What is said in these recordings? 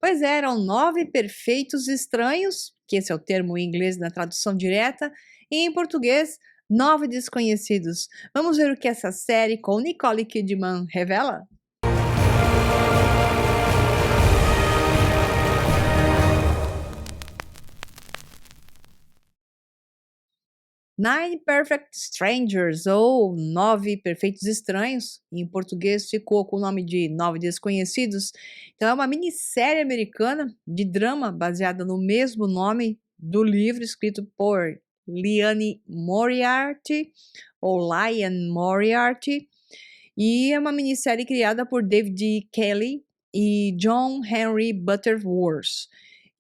Pois é, eram 9 perfeitos estranhos, que esse é o termo em inglês na tradução direta, e em português, 9 desconhecidos. Vamos ver o que essa série com Nicole Kidman revela? Nine Perfect Strangers, ou Nove Perfeitos Estranhos, em português ficou com o nome de Nove Desconhecidos. Então é uma minissérie americana de drama baseada no mesmo nome do livro escrito por Liane Moriarty, ou Liane Moriarty, e é uma minissérie criada por David Kelly e John Henry Butterworth.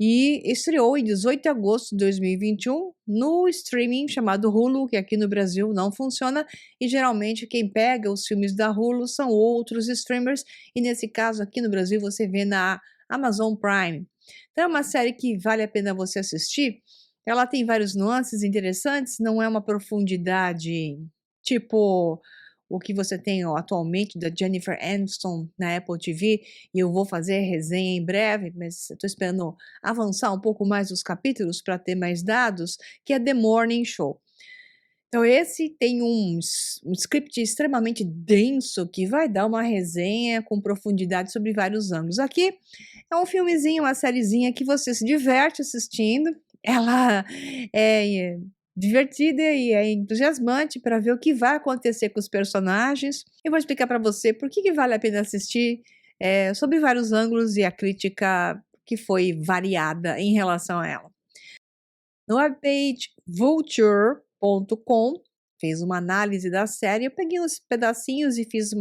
E estreou em 18 de agosto de 2021 no streaming chamado Hulu, que aqui no Brasil não funciona, e geralmente quem pega os filmes da Hulu são outros streamers, e nesse caso aqui no Brasil você vê na Amazon Prime. Então é uma série que vale a pena você assistir. Ela tem vários nuances interessantes, não é uma profundidade tipo o que você tem atualmente da Jennifer Aniston na Apple TV, e eu vou fazer resenha em breve, mas estou esperando avançar um pouco mais os capítulos para ter mais dados, que é The Morning Show. Então esse tem um script extremamente denso que vai dar uma resenha com profundidade sobre vários ângulos. Aqui é um filmezinho, uma sériezinha que você se diverte assistindo. Ela é divertida e é entusiasmante para ver o que vai acontecer com os personagens. Eu vou explicar para você por que vale a pena assistir sobre vários ângulos e a crítica que foi variada em relação a ela. No webpage vulture.com fez uma análise da série, eu peguei uns pedacinhos e fiz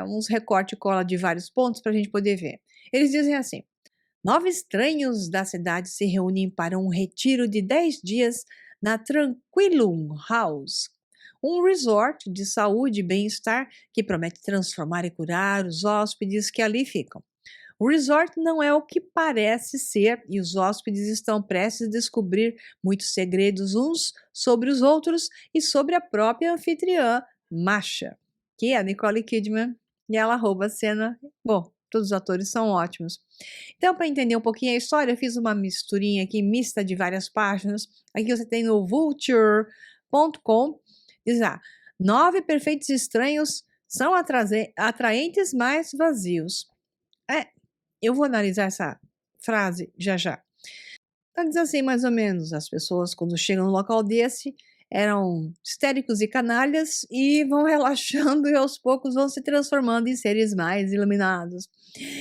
uns recorte e cola de vários pontos para a gente poder ver. Eles dizem assim: 9 estranhos da cidade se reúnem para um retiro de 10 dias na Tranquilum House, um resort de saúde e bem-estar que promete transformar e curar os hóspedes que ali ficam. O resort não é o que parece ser e os hóspedes estão prestes a descobrir muitos segredos uns sobre os outros e sobre a própria anfitriã, Masha, que é a Nicole Kidman, e ela rouba a cena. Bom, todos os atores são ótimos. Então, para entender um pouquinho a história, eu fiz uma misturinha aqui, mista de várias páginas. Aqui você tem no vulture.com, diz lá, 9 perfeitos estranhos são atraentes, mas vazios. Eu vou analisar essa frase já já. Então diz assim, mais ou menos, as pessoas quando chegam no local desse eram histéricos e canalhas e vão relaxando e aos poucos vão se transformando em seres mais iluminados.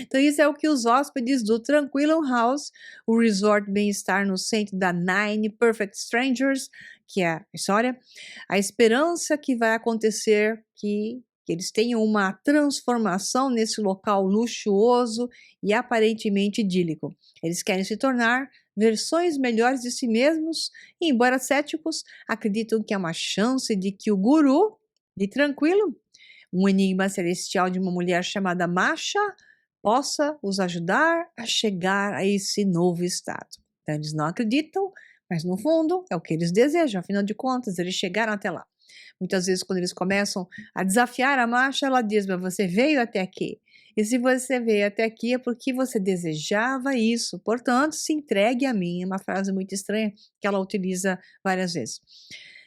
Então isso é o que os hóspedes do Tranquilum House, o resort bem-estar no centro da Nine Perfect Strangers, que é a história, a esperança que vai acontecer que eles tenham uma transformação nesse local luxuoso e aparentemente idílico. Eles querem se tornar versões melhores de si mesmos e, embora céticos, acreditam que há uma chance de que o guru de Tranquilo, um enigma celestial de uma mulher chamada Masha, possa os ajudar a chegar a esse novo estado. Então, eles não acreditam, mas no fundo é o que eles desejam, afinal de contas, eles chegaram até lá. Muitas vezes, quando eles começam a desafiar a Masha, ela diz: mas você veio até aqui. E se você veio até aqui é porque você desejava isso. Portanto, se entregue a mim. É uma frase muito estranha que ela utiliza várias vezes.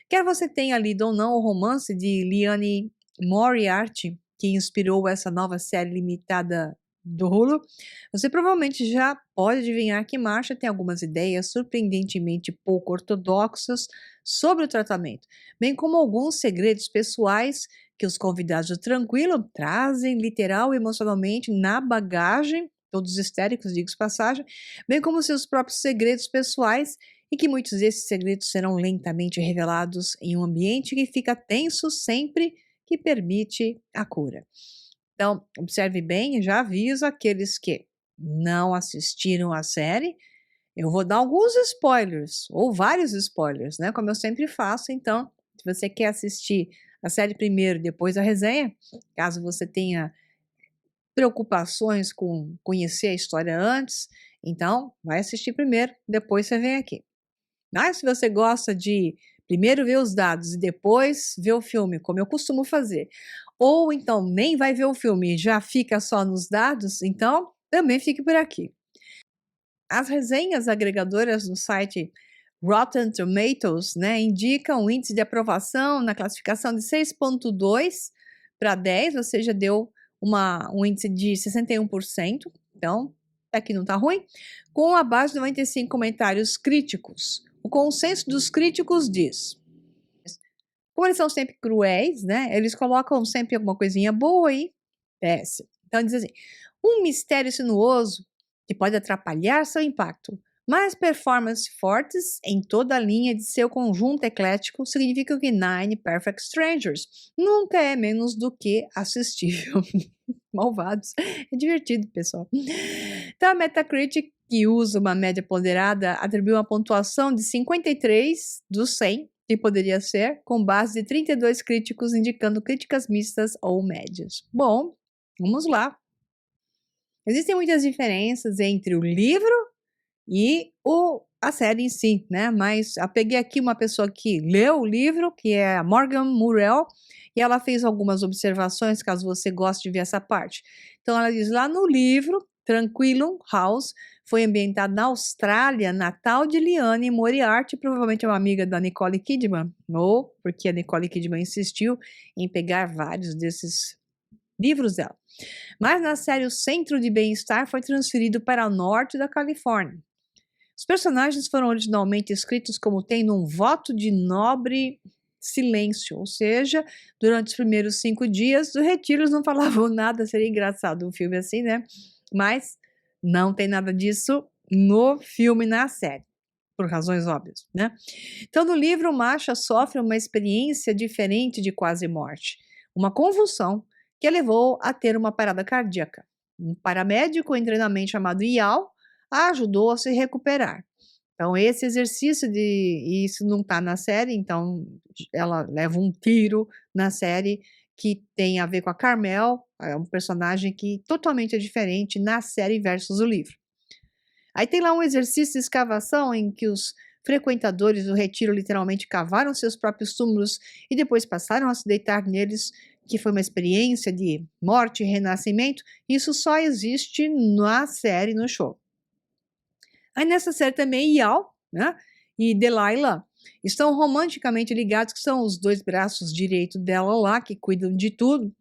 Quer você tenha lido ou não o romance de Liane Moriarty, que inspirou essa nova série limitada do Hulu, você provavelmente já pode adivinhar que Marcia tem algumas ideias surpreendentemente pouco ortodoxas sobre o tratamento, bem como alguns segredos pessoais que os convidados do Tranquilo trazem literal e emocionalmente na bagagem, todos histéricos, digo passagem, bem como seus próprios segredos pessoais, e que muitos desses segredos serão lentamente revelados em um ambiente que fica tenso sempre que permite a cura. Então, observe bem, e já aviso aqueles que não assistiram a série, eu vou dar alguns spoilers, ou vários spoilers, né? Como eu sempre faço. Então, se você quer assistir a série primeiro, depois a resenha, caso você tenha preocupações com conhecer a história antes, então vai assistir primeiro, depois você vem aqui. Mas se você gosta de primeiro ver os dados e depois ver o filme, como eu costumo fazer, ou então nem vai ver o filme e já fica só nos dados, então também fique por aqui. As resenhas agregadoras no site Rotten Tomatoes, né, indicam um índice de aprovação na classificação de 6,2 para 10, ou seja, deu um índice de 61%, então aqui não está ruim, com abaixo de 95 comentários críticos. O consenso dos críticos diz: como eles são sempre cruéis, né? Eles colocam sempre alguma coisinha boa e desce. Então diz assim: um mistério sinuoso que pode atrapalhar seu impacto, mas performances fortes em toda a linha de seu conjunto eclético significam que Nine Perfect Strangers nunca é menos do que assistível. Malvados. É divertido, pessoal. Então, a Metacritic, que usa uma média ponderada, atribuiu uma pontuação de 53 dos 100, que poderia ser, com base de 32 críticos indicando críticas mistas ou médias. Bom, vamos lá. Existem muitas diferenças entre o livro e a série em si, né? Mas eu peguei aqui uma pessoa que leu o livro, que é a Morgan Murrell, e ela fez algumas observações, caso você goste de ver essa parte. Então, ela diz lá no livro, Tranquilum House foi ambientado na Austrália, natal de Liane Moriarty, provavelmente é uma amiga da Nicole Kidman, ou porque a Nicole Kidman insistiu em pegar vários desses livros dela. Mas na série O Centro de Bem-Estar foi transferido para o norte da Califórnia. Os personagens foram originalmente escritos como tendo um voto de nobre silêncio, ou seja, durante os primeiros 5 dias do retiro eles não falavam nada, seria engraçado um filme assim, né? Mas não tem nada disso no filme, na série, por razões óbvias, né? Então, no livro, Masha sofre uma experiência diferente de quase morte, uma convulsão que a levou a ter uma parada cardíaca. Um paramédico em treinamento chamado Yao a ajudou a se recuperar. Então, esse exercício e isso não está na série, então ela leva um tiro na série que tem a ver com a Carmel, é um personagem que totalmente é diferente na série versus o livro. Aí tem lá um exercício de escavação em que os frequentadores do retiro literalmente cavaram seus próprios túmulos e depois passaram a se deitar neles, que foi uma experiência de morte e renascimento. Isso só existe na série, no show. Aí nessa série também Yao, né, e Delilah estão romanticamente ligados, que são os dois braços direitos dela lá, que cuidam de tudo.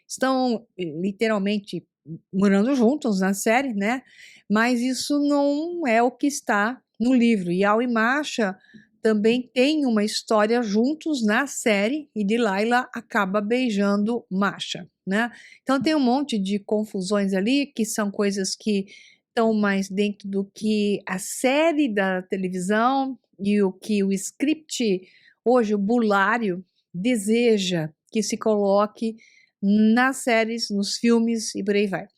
Estão literalmente morando juntos na série, né? Mas isso não é o que está no livro. Yao e Masha também têm uma história juntos na série e Delilah acaba beijando Masha, né? Então tem um monte de confusões ali que são coisas que estão mais dentro do que a série da televisão e o que o script hoje, o bulário, deseja que se coloque nas séries, nos filmes e por aí vai.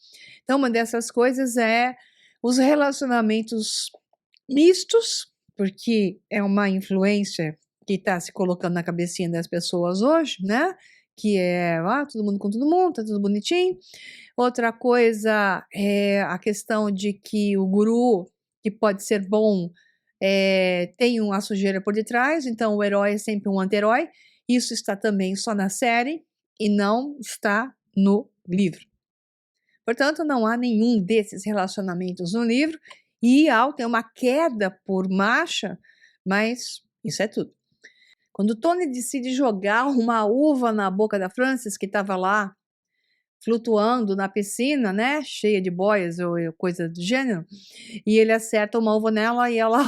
Então, uma dessas coisas é os relacionamentos mistos, porque é uma influência que está se colocando na cabecinha das pessoas hoje, né? Que é todo mundo com todo mundo, tá tudo bonitinho. Outra coisa é a questão de que o guru, que pode ser bom, tem uma sujeira por detrás, então o herói é sempre um anti-herói. Isso está também só na série e não está no livro. Portanto, não há nenhum desses relacionamentos no livro e Al tem uma queda por Masha, mas isso é tudo. Quando Tony decide jogar uma uva na boca da Frances, que estava lá flutuando na piscina, né, cheia de boias ou coisa do gênero, e ele acerta uma uva nela e ela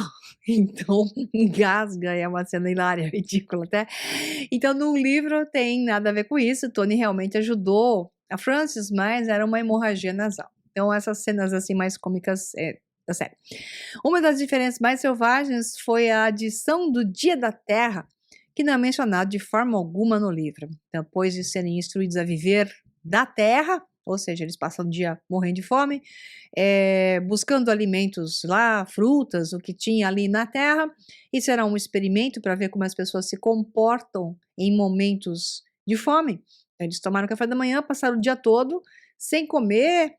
então engasga, é uma cena hilária, ridícula até. Então no livro tem nada a ver com isso, Tony realmente ajudou a Frances, mas era uma hemorragia nasal. Então essas cenas assim mais cômicas da série. Uma das diferenças mais selvagens foi a adição do Dia da Terra, que não é mencionado de forma alguma no livro. Depois de serem instruídos a viver da terra, ou seja, eles passam o dia morrendo de fome, buscando alimentos lá, frutas, o que tinha ali na terra. Isso era um experimento para ver como as pessoas se comportam em momentos de fome. Eles tomaram café da manhã, passaram o dia todo sem comer,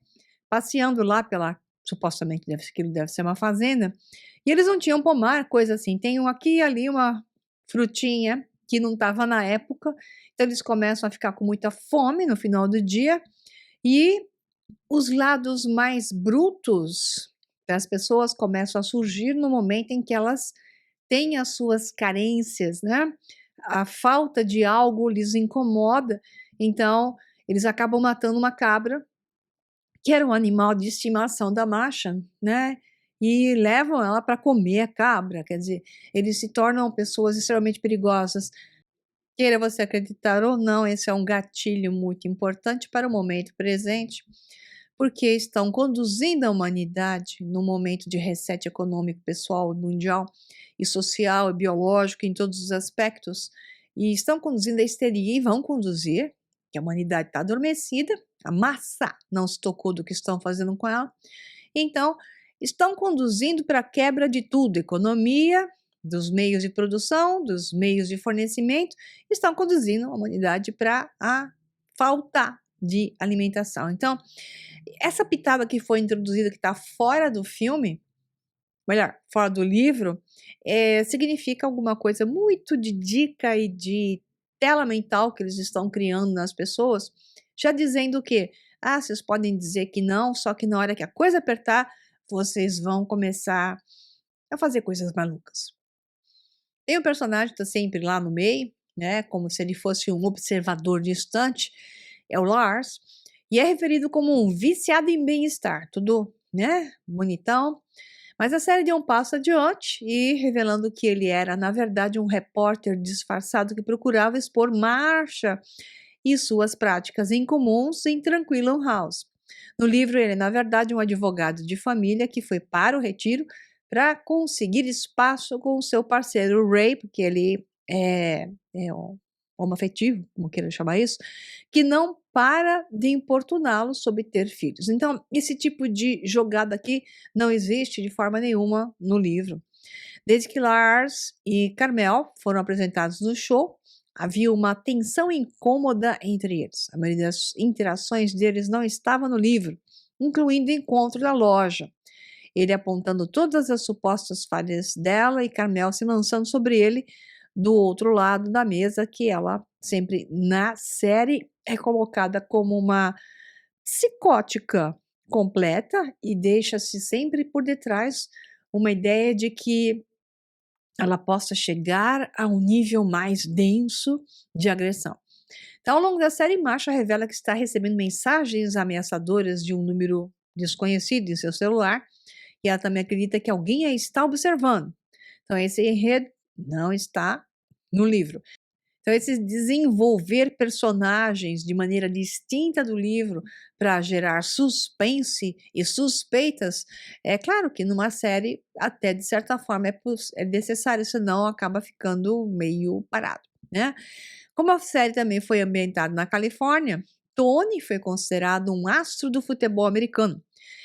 passeando lá pela, supostamente aquilo deve ser uma fazenda, e eles não tinham pomar, coisa assim. Tem aqui e ali uma frutinha que não estava na época, então eles começam a ficar com muita fome no final do dia e Os lados mais brutos das pessoas começam a surgir no momento em que elas têm as suas carências, né? A falta de algo lhes incomoda, então eles acabam matando uma cabra, que era um animal de estimação da Masha, né? E levam ela para comer a cabra, quer dizer, eles se tornam pessoas extremamente perigosas. Queira você acreditar ou não, esse é um gatilho muito importante para o momento presente, porque estão conduzindo a humanidade num momento de reset econômico, pessoal, mundial e social e biológico em todos os aspectos, e estão conduzindo a histeria e vão conduzir, que a humanidade está adormecida, a massa não se tocou do que estão fazendo com ela, então estão conduzindo para a quebra de tudo, economia, dos meios de produção, dos meios de fornecimento, estão conduzindo a humanidade para a falta de alimentação. Então, essa pitada que foi introduzida, que está fora do filme, melhor, fora do livro, significa alguma coisa muito de dica e de tela mental que eles estão criando nas pessoas, já dizendo que, ah, vocês podem dizer que não, só que na hora que a coisa apertar, vocês vão começar a fazer coisas malucas. Tem um personagem que está sempre lá no meio, né, como se ele fosse um observador distante, é o Lars, e é referido como um viciado em bem-estar, tudo, né, bonitão. Mas a série deu um passo adiante e revelando que ele era, na verdade, um repórter disfarçado que procurava expor Marcia e suas práticas incomuns em Tranquilo House. No livro, ele é, na verdade, um advogado de família que foi para o retiro para conseguir espaço com o seu parceiro Ray, porque ele é um homoafetivo, como queira chamar isso, que não para de importuná-lo sobre ter filhos. Então, esse tipo de jogada aqui não existe de forma nenhuma no livro. Desde que Lars e Carmel foram apresentados no show, havia uma tensão incômoda entre eles. A maioria das interações deles não estava no livro, incluindo o encontro da loja. Ele apontando todas as supostas falhas dela e Carmel se lançando sobre ele do outro lado da mesa, que ela sempre na série é colocada como uma psicótica completa e deixa-se sempre por detrás uma ideia de que ela possa chegar a um nível mais denso de agressão. Então, ao longo da série, Masha revela que está recebendo mensagens ameaçadoras de um número desconhecido em seu celular e ela também acredita que alguém a está observando. Então, esse enredo não está no livro. Então, esse desenvolver personagens de maneira distinta do livro para gerar suspense e suspeitas, é claro que numa série, até de certa forma, é necessário, senão acaba ficando meio parado, né? Como a série também foi ambientada na Califórnia, Tony foi considerado um astro do futebol americano,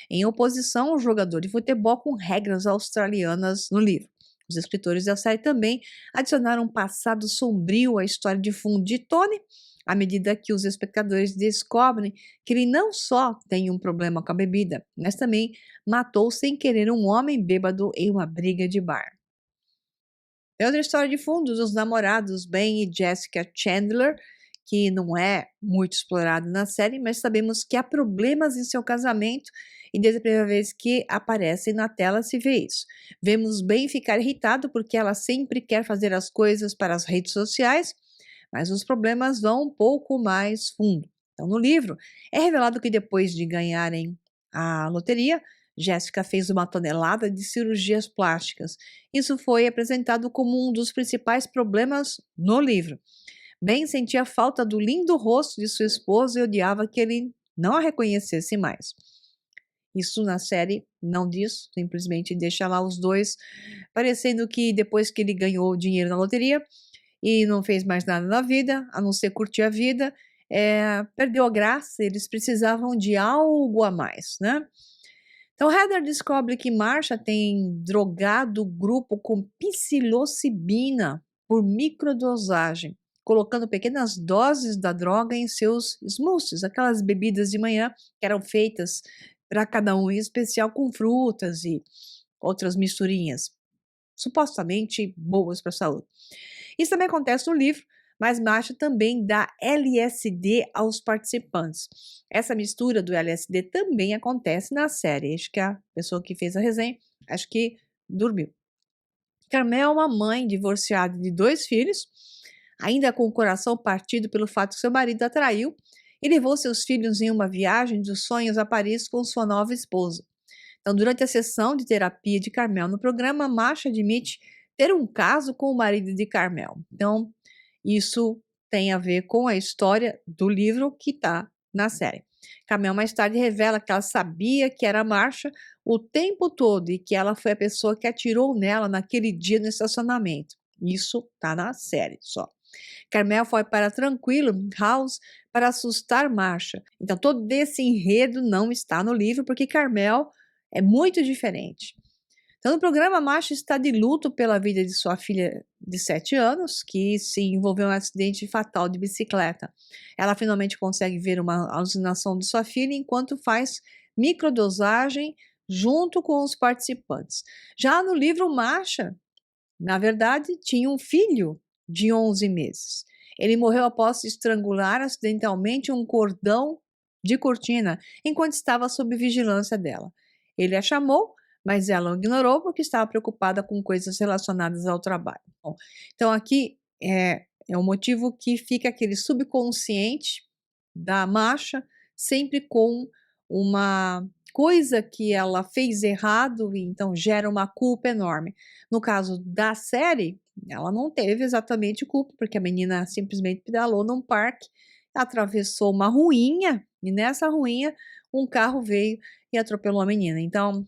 em oposição ao jogador de futebol com regras australianas no livro. Os escritores da série também adicionaram um passado sombrio à história de fundo de Tony, à medida que os espectadores descobrem que ele não só tem um problema com a bebida, mas também matou sem querer um homem bêbado em uma briga de bar. Tem outra história de fundo dos namorados Ben e Jessica Chandler, que não é muito explorado na série, mas sabemos que há problemas em seu casamento e desde a primeira vez que aparecem na tela se vê isso. Vemos Ben ficar irritado porque ela sempre quer fazer as coisas para as redes sociais, mas os problemas vão um pouco mais fundo. Então, no livro, é revelado que depois de ganharem a loteria, Jéssica fez uma tonelada de cirurgias plásticas. Isso foi apresentado como um dos principais problemas no livro. Ben sentia falta do lindo rosto de sua esposa e odiava que ele não a reconhecesse mais. Isso na série não diz, simplesmente deixa lá os dois, parecendo que depois que ele ganhou dinheiro na loteria e não fez mais nada na vida, a não ser curtir a vida, perdeu a graça, eles precisavam de algo a mais, né? Então, Heather descobre que Marsha tem drogado o grupo com psilocibina por microdosagem, colocando pequenas doses da droga em seus smoothies, aquelas bebidas de manhã que eram feitas para cada um, em especial com frutas e outras misturinhas, supostamente boas para a saúde. Isso também acontece no livro, mas Masha também dá LSD aos participantes. Essa mistura do LSD também acontece na série. Acho que a pessoa que fez a resenha, acho que dormiu. Carmel é uma mãe divorciada de 2 filhos, ainda com o coração partido pelo fato que seu marido a traiu e levou seus filhos em uma viagem dos sonhos a Paris com sua nova esposa. Então, durante a sessão de terapia de Carmel no programa, Masha admite ter um caso com o marido de Carmel. Então, isso tem a ver com a história do livro que está na série. Carmel mais tarde revela que ela sabia que era Masha o tempo todo e que ela foi a pessoa que atirou nela naquele dia no estacionamento. Isso tá na série só. Carmel foi para Tranquilo House para assustar Masha. Então todo esse enredo não está no livro porque Carmel é muito diferente. Então, no programa, Masha está de luto pela vida de sua filha de 7 anos, que se envolveu em um acidente fatal de bicicleta. Ela finalmente consegue ver uma alucinação de sua filha enquanto faz microdosagem junto com os participantes. Já no livro, Masha, na verdade, tinha um filho de 11 meses. Ele morreu após estrangular acidentalmente um cordão de cortina enquanto estava sob vigilância dela. Ele a chamou, mas ela o ignorou porque estava preocupada com coisas relacionadas ao trabalho. Bom, então, aqui é um motivo que fica aquele subconsciente da Masha sempre com uma coisa que ela fez errado e então gera uma culpa enorme. No caso da série, ela não teve exatamente culpa, porque a menina simplesmente pedalou num parque, atravessou uma ruinha e nessa ruinha um carro veio e atropelou a menina. Então,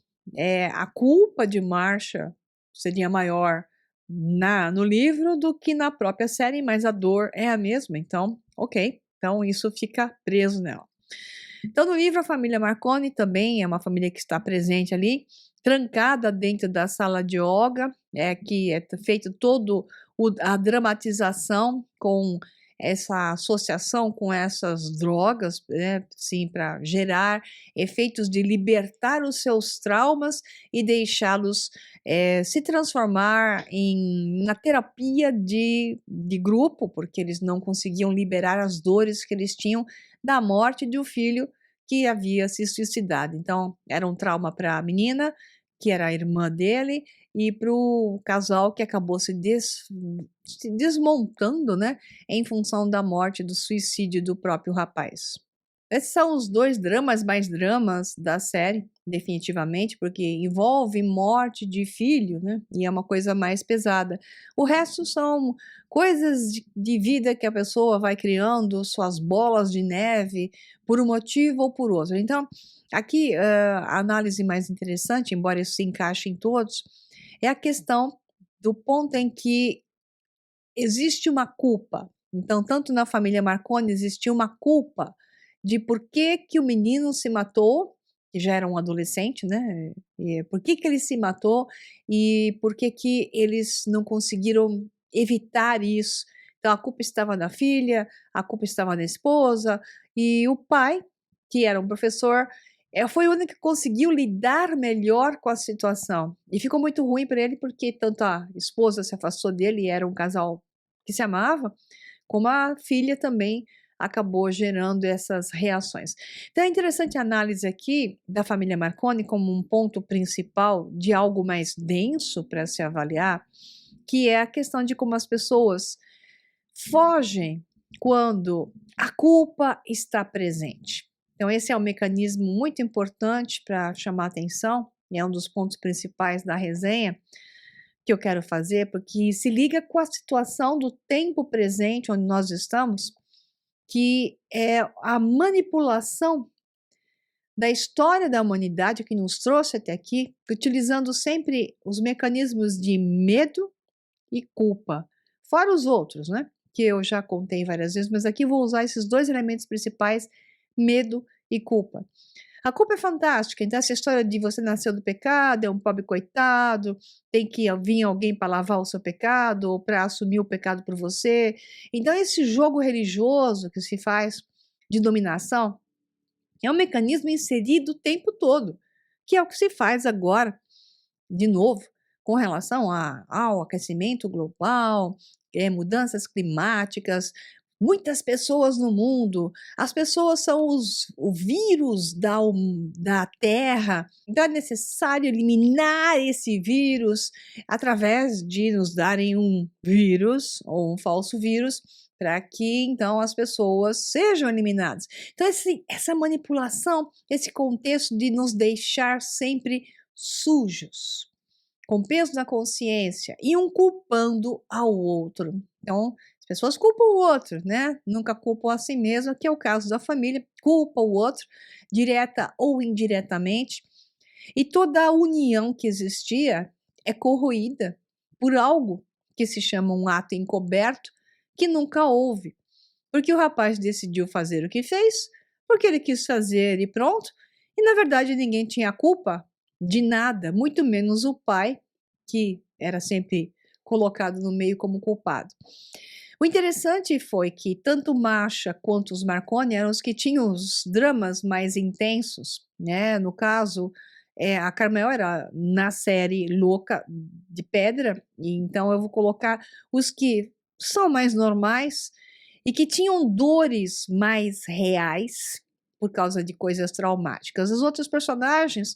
a culpa de Masha seria maior no livro do que na própria série, mas a dor é a mesma. Então, ok. Então, isso fica preso nela. Então, no livro, a família Marconi também é uma família que está presente ali, trancada dentro da sala de yoga, que é feito todo a dramatização com essa associação com essas drogas, né, sim, para gerar efeitos de libertar os seus traumas e deixá-los se transformar na terapia de grupo, porque eles não conseguiam liberar as dores que eles tinham da morte de um filho que havia se suicidado. Então, era um trauma para a menina, que era a irmã dele, e para o casal que acabou se desmontando, né, em função da morte, do suicídio do próprio rapaz. Esses são os 2 dramas mais dramas da série, definitivamente, porque envolve morte de filho, né? E é uma coisa mais pesada. O resto são coisas de vida que a pessoa vai criando, suas bolas de neve, por um motivo ou por outro. Então, aqui a análise mais interessante, embora isso se encaixe em todos, é a questão do ponto em que existe uma culpa. Então, tanto na família Marconi existia uma culpa de por que que o menino se matou, que já era um adolescente, né? E por que que ele se matou e por que que eles não conseguiram evitar isso. Então, a culpa estava na filha, a culpa estava na esposa e o pai, que era um professor, foi o único que conseguiu lidar melhor com a situação. E ficou muito ruim para ele porque tanto a esposa se afastou dele e era um casal que se amava, como a filha também acabou gerando essas reações. Então é interessante a análise aqui da família Marconi como um ponto principal de algo mais denso para se avaliar, que é a questão de como as pessoas fogem quando a culpa está presente. Então esse é um mecanismo muito importante para chamar atenção, e é um dos pontos principais da resenha que eu quero fazer, porque se liga com a situação do tempo presente onde nós estamos, que é a manipulação da história da humanidade que nos trouxe até aqui, utilizando sempre os mecanismos de medo e culpa, fora os outros, né? Que eu já contei várias vezes, mas aqui vou usar esses 2 elementos principais, medo e culpa. A culpa é fantástica, então essa história de você nasceu do pecado, é um pobre coitado, tem que vir alguém para lavar o seu pecado ou para assumir o pecado por você. Então esse jogo religioso que se faz de dominação é um mecanismo inserido o tempo todo, que é o que se faz agora, de novo, com relação ao aquecimento global, mudanças climáticas, muitas pessoas no mundo, as pessoas são o vírus da Terra, então é necessário eliminar esse vírus através de nos darem um vírus ou um falso vírus para que então as pessoas sejam eliminadas. Então essa manipulação, esse contexto de nos deixar sempre sujos, com peso na consciência e um culpando ao outro. Então, as pessoas culpam o outro, né? Nunca culpam a si mesma, que é o caso da família, culpa o outro, direta ou indiretamente, e toda a união que existia é corroída por algo que se chama um ato encoberto que nunca houve. Porque o rapaz decidiu fazer o que fez, porque ele quis fazer e pronto, e na verdade ninguém tinha culpa de nada, muito menos o pai, que era sempre colocado no meio como culpado. O interessante foi que tanto Masha quanto os Marconi eram os que tinham os dramas mais intensos, né? No caso, a Carmel era na série Louca de Pedra, e então eu vou colocar os que são mais normais e que tinham dores mais reais por causa de coisas traumáticas. Os outros personagens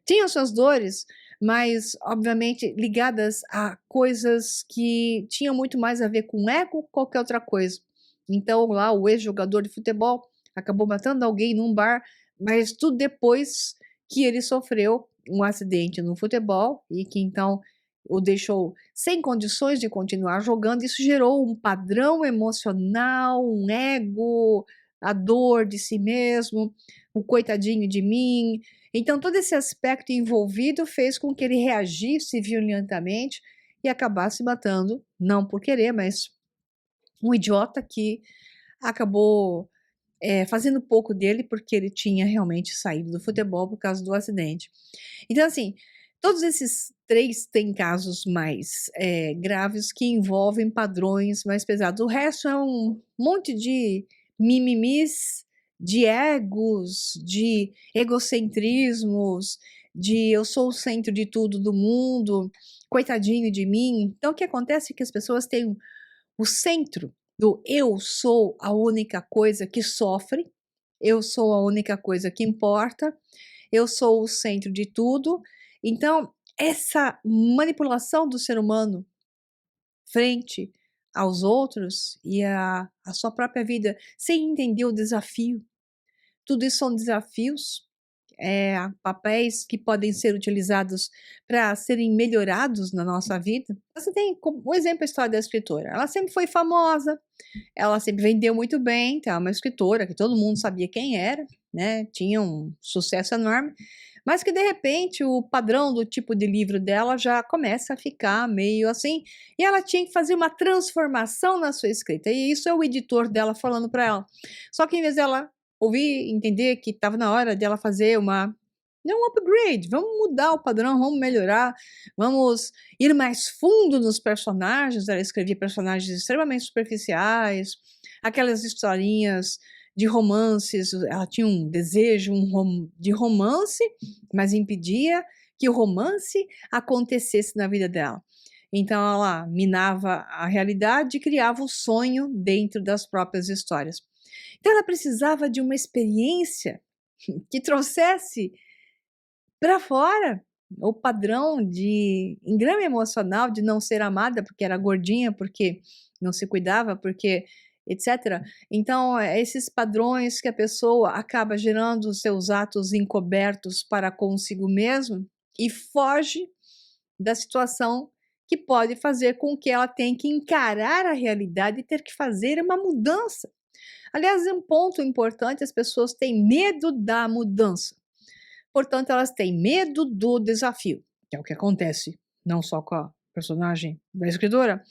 tinham suas dores, mas obviamente ligadas a coisas que tinham muito mais a ver com ego que qualquer outra coisa. Então lá o ex-jogador de futebol acabou matando alguém num bar, mas tudo depois que ele sofreu um acidente no futebol e que então o deixou sem condições de continuar jogando. Isso gerou um padrão emocional, um ego, a dor de si mesmo, o coitadinho de mim. Então, todo esse aspecto envolvido fez com que ele reagisse violentamente e acabasse matando, não por querer, mas um idiota que acabou fazendo pouco dele porque ele tinha realmente saído do futebol por causa do acidente. Então, assim, todos esses três têm casos mais graves que envolvem padrões mais pesados. O resto é um monte de mimimis, de egos, de egocentrismos, de eu sou o centro de tudo do mundo, coitadinho de mim. Então, o que acontece é que as pessoas têm o centro do eu sou a única coisa que sofre, eu sou a única coisa que importa, eu sou o centro de tudo. Então, essa manipulação do ser humano frente aos outros e a sua própria vida, sem entender o desafio, tudo isso são desafios, papéis que podem ser utilizados para serem melhorados na nossa vida. Você tem como exemplo a história da escritora. Ela sempre foi famosa, ela sempre vendeu muito bem, então é uma escritora que todo mundo sabia quem era, né? Tinha um sucesso enorme, mas que de repente o padrão do tipo de livro dela já começa a ficar meio assim, e ela tinha que fazer uma transformação na sua escrita. E isso é o editor dela falando para ela. Só que em vez dela ouvir, entender que estava na hora dela fazer não um upgrade, vamos mudar o padrão, vamos melhorar, vamos ir mais fundo nos personagens. Ela escrevia personagens extremamente superficiais, aquelas historinhas de romances. Ela tinha um desejo de romance, mas impedia que o romance acontecesse na vida dela. Então ela minava a realidade e criava o sonho dentro das próprias histórias. Então ela precisava de uma experiência que trouxesse para fora o padrão de engrama emocional de não ser amada porque era gordinha, porque não se cuidava, porque etc. Então, esses padrões que a pessoa acaba gerando os seus atos encobertos para consigo mesmo e foge da situação que pode fazer com que ela tenha que encarar a realidade e ter que fazer uma mudança. Aliás, é um ponto importante: as pessoas têm medo da mudança. Portanto, elas têm medo do desafio, que é o que acontece não só com a personagem da escritora,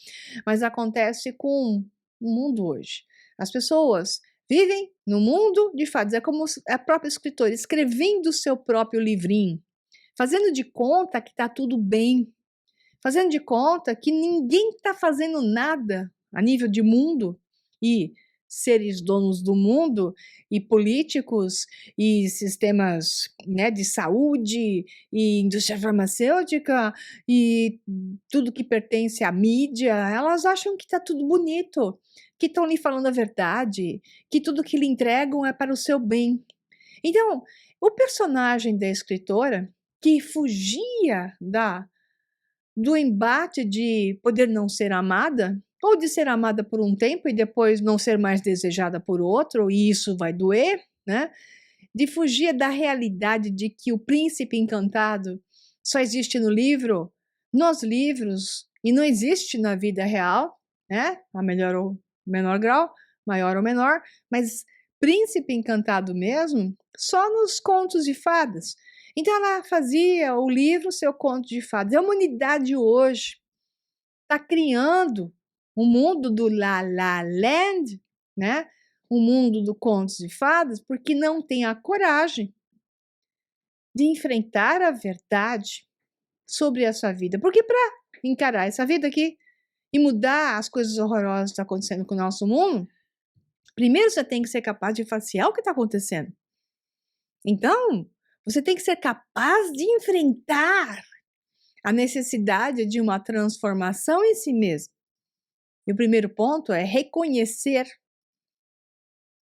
mas acontece com o mundo hoje. As pessoas vivem no mundo de fatos. É como a própria escritora escrevendo o seu próprio livrinho, fazendo de conta que está tudo bem, fazendo de conta que ninguém está fazendo nada a nível de mundo e seres donos do mundo e políticos e sistemas, né, de saúde e indústria farmacêutica e tudo que pertence à mídia, elas acham que está tudo bonito, que estão lhe falando a verdade, que tudo que lhe entregam é para o seu bem. Então, o personagem da escritora que fugia do embate de poder não ser amada, ou de ser amada por um tempo e depois não ser mais desejada por outro, e isso vai doer, né? De fugir da realidade de que o príncipe encantado só existe no livro, nos livros, e não existe na vida real, né? A melhor ou menor grau, maior ou menor, mas príncipe encantado mesmo, só nos contos de fadas. Então ela fazia o livro seu conto de fadas. A humanidade hoje está criando o mundo do La La Land, né? O mundo do contos de fadas, porque não tem a coragem de enfrentar a verdade sobre essa vida. Porque para encarar essa vida aqui e mudar as coisas horrorosas que estão acontecendo com o nosso mundo, primeiro você tem que ser capaz de facear o que está acontecendo. Então, você tem que ser capaz de enfrentar a necessidade de uma transformação em si mesmo. E o primeiro ponto é reconhecer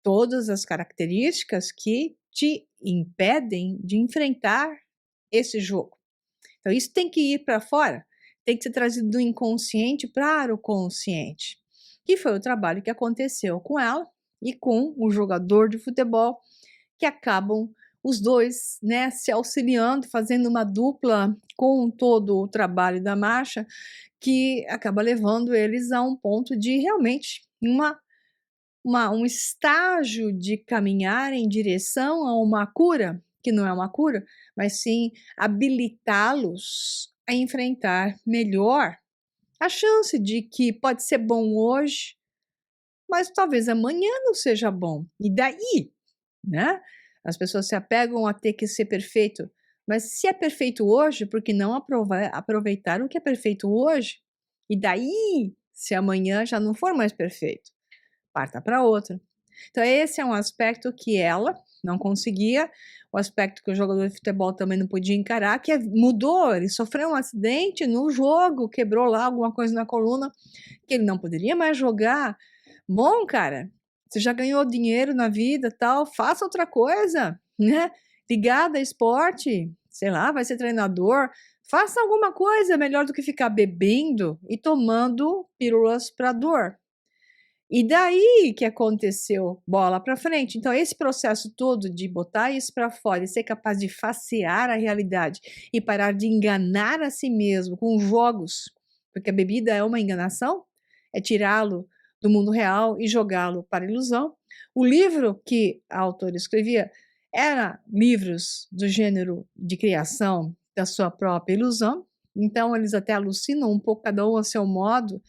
todas as características que te impedem de enfrentar esse jogo. Então, isso tem que ir para fora, tem que ser trazido do inconsciente para o consciente, que foi o trabalho que aconteceu com ela e com o jogador de futebol, que acabam os dois, né, se auxiliando, fazendo uma dupla com todo o trabalho da marcha, que acaba levando eles a um ponto de realmente um estágio de caminhar em direção a uma cura, que não é uma cura, mas sim habilitá-los a enfrentar melhor a chance de que pode ser bom hoje, mas talvez amanhã não seja bom. E daí, né? As pessoas se apegam a ter que ser perfeito, mas se é perfeito hoje, por que não aproveitar o que é perfeito hoje? E daí, se amanhã já não for mais perfeito, parta para outra. Então, esse é um aspecto que ela não conseguia, o aspecto que o jogador de futebol também não podia encarar, que mudou, ele sofreu um acidente no jogo, quebrou lá alguma coisa na coluna, que ele não poderia mais jogar. Bom, cara, você já ganhou dinheiro na vida, tal, faça outra coisa, né? Ligada a esporte, sei lá, vai ser treinador, faça alguma coisa melhor do que ficar bebendo e tomando pílulas para dor. E daí que aconteceu bola para frente. Então, esse processo todo de botar isso para fora e ser capaz de facear a realidade e parar de enganar a si mesmo com jogos, porque a bebida é uma enganação, é tirá-lo do mundo real e jogá-lo para a ilusão. O livro que a autora escrevia era livros do gênero de criação da sua própria ilusão. Então, eles até alucinam um pouco, cada um a seu modo,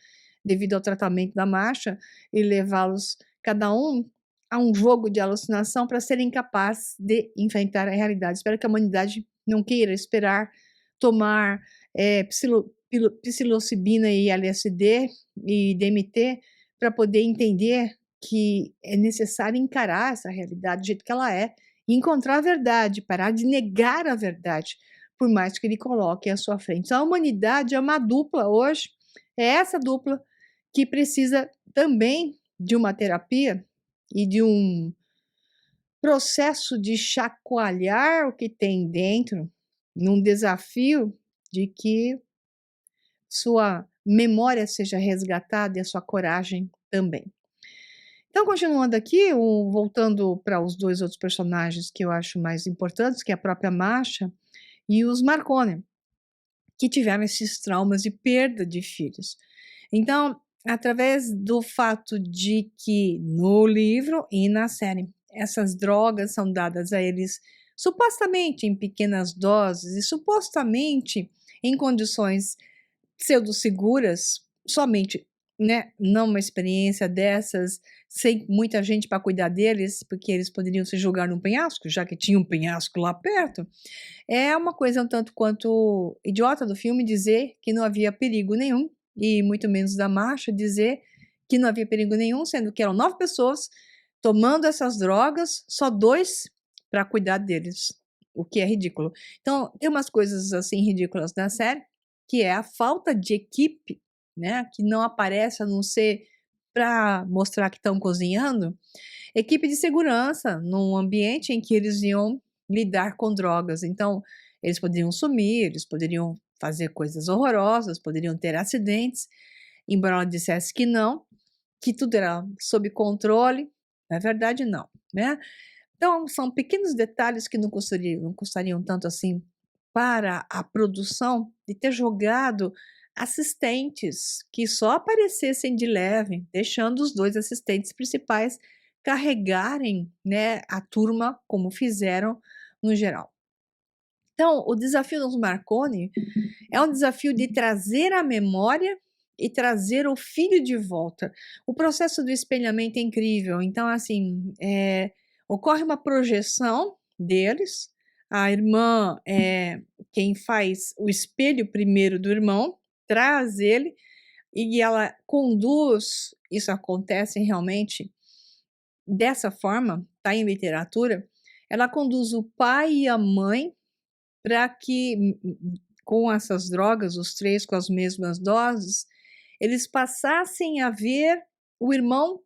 devido ao tratamento da marcha, e levá-los, cada um, a um jogo de alucinação para serem capazes de enfrentar a realidade. Espero que a humanidade não queira esperar tomar psilocibina e LSD e DMT para poder entender que é necessário encarar essa realidade do jeito que ela é e encontrar a verdade, parar de negar a verdade, por mais que ele coloque à sua frente. Então, a humanidade é uma dupla hoje, é essa dupla que precisa também de uma terapia e de um processo de chacoalhar o que tem dentro, num desafio de que sua memória seja resgatada e a sua coragem também. Então, continuando aqui, voltando para os dois outros personagens que eu acho mais importantes, que é a própria Masha e os Marconi, que tiveram esses traumas de perda de filhos. Então, através do fato de que no livro e na série essas drogas são dadas a eles supostamente em pequenas doses e supostamente em condições pseudo-seguras, somente, né, não uma experiência dessas, sem muita gente para cuidar deles, porque eles poderiam se jogar num penhasco, já que tinha um penhasco lá perto. É uma coisa um tanto quanto idiota do filme dizer que não havia perigo nenhum, e muito menos da marcha dizer que não havia perigo nenhum, sendo que eram 9 pessoas tomando essas drogas, só 2 para cuidar deles, o que é ridículo. Então, tem umas coisas assim ridículas na série, que é a falta de equipe, né, que não aparece a não ser para mostrar que estão cozinhando, equipe de segurança num ambiente em que eles iam lidar com drogas. Então, eles poderiam sumir, eles poderiam fazer coisas horrorosas, poderiam ter acidentes, embora ela dissesse que tudo era sob controle, na verdade não, né? Então, são pequenos detalhes que não custariam tanto assim para a produção de ter jogado assistentes que só aparecessem de leve, deixando os 2 assistentes principais carregarem, né, a turma como fizeram no geral. Então, o desafio dos Marconi é um desafio de trazer a memória e trazer o filho de volta. O processo do espelhamento é incrível. Então, assim, ocorre uma projeção deles. A irmã é quem faz o espelho primeiro do irmão, traz ele e ela conduz. Isso acontece realmente dessa forma, está em literatura. Ela conduz o pai e a mãe para que, com essas drogas, os 3 com as mesmas doses, eles passassem a ver o irmão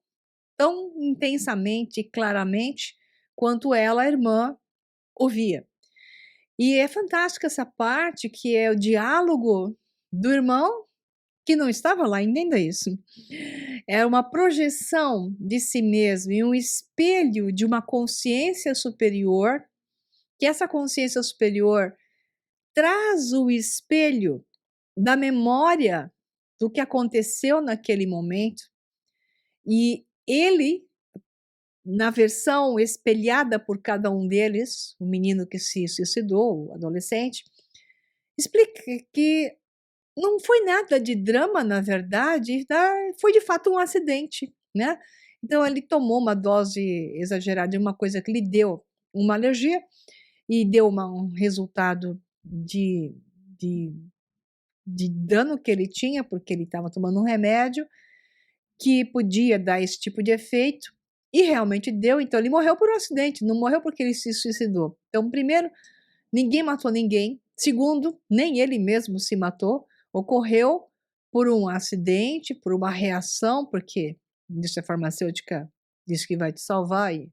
tão intensamente e claramente quanto ela, a irmã, o via. E é fantástica essa parte que é o diálogo do irmão que não estava lá, entenda isso. É uma projeção de si mesmo e um espelho de uma consciência superior, que essa consciência superior traz o espelho da memória do que aconteceu naquele momento e ele, na versão espelhada por cada um deles, o menino que se suicidou, o adolescente, explica que não foi nada de drama, na verdade, foi de fato um acidente, né? Então ele tomou uma dose exagerada de uma coisa que lhe deu uma alergia e deu um resultado de de dano que ele tinha, porque ele estava tomando um remédio que podia dar esse tipo de efeito, e realmente deu, então ele morreu por um acidente, não morreu porque ele se suicidou. Então, primeiro, ninguém matou ninguém. Segundo, nem ele mesmo se matou. Ocorreu por um acidente, por uma reação, porque a indústria farmacêutica diz que vai te salvar e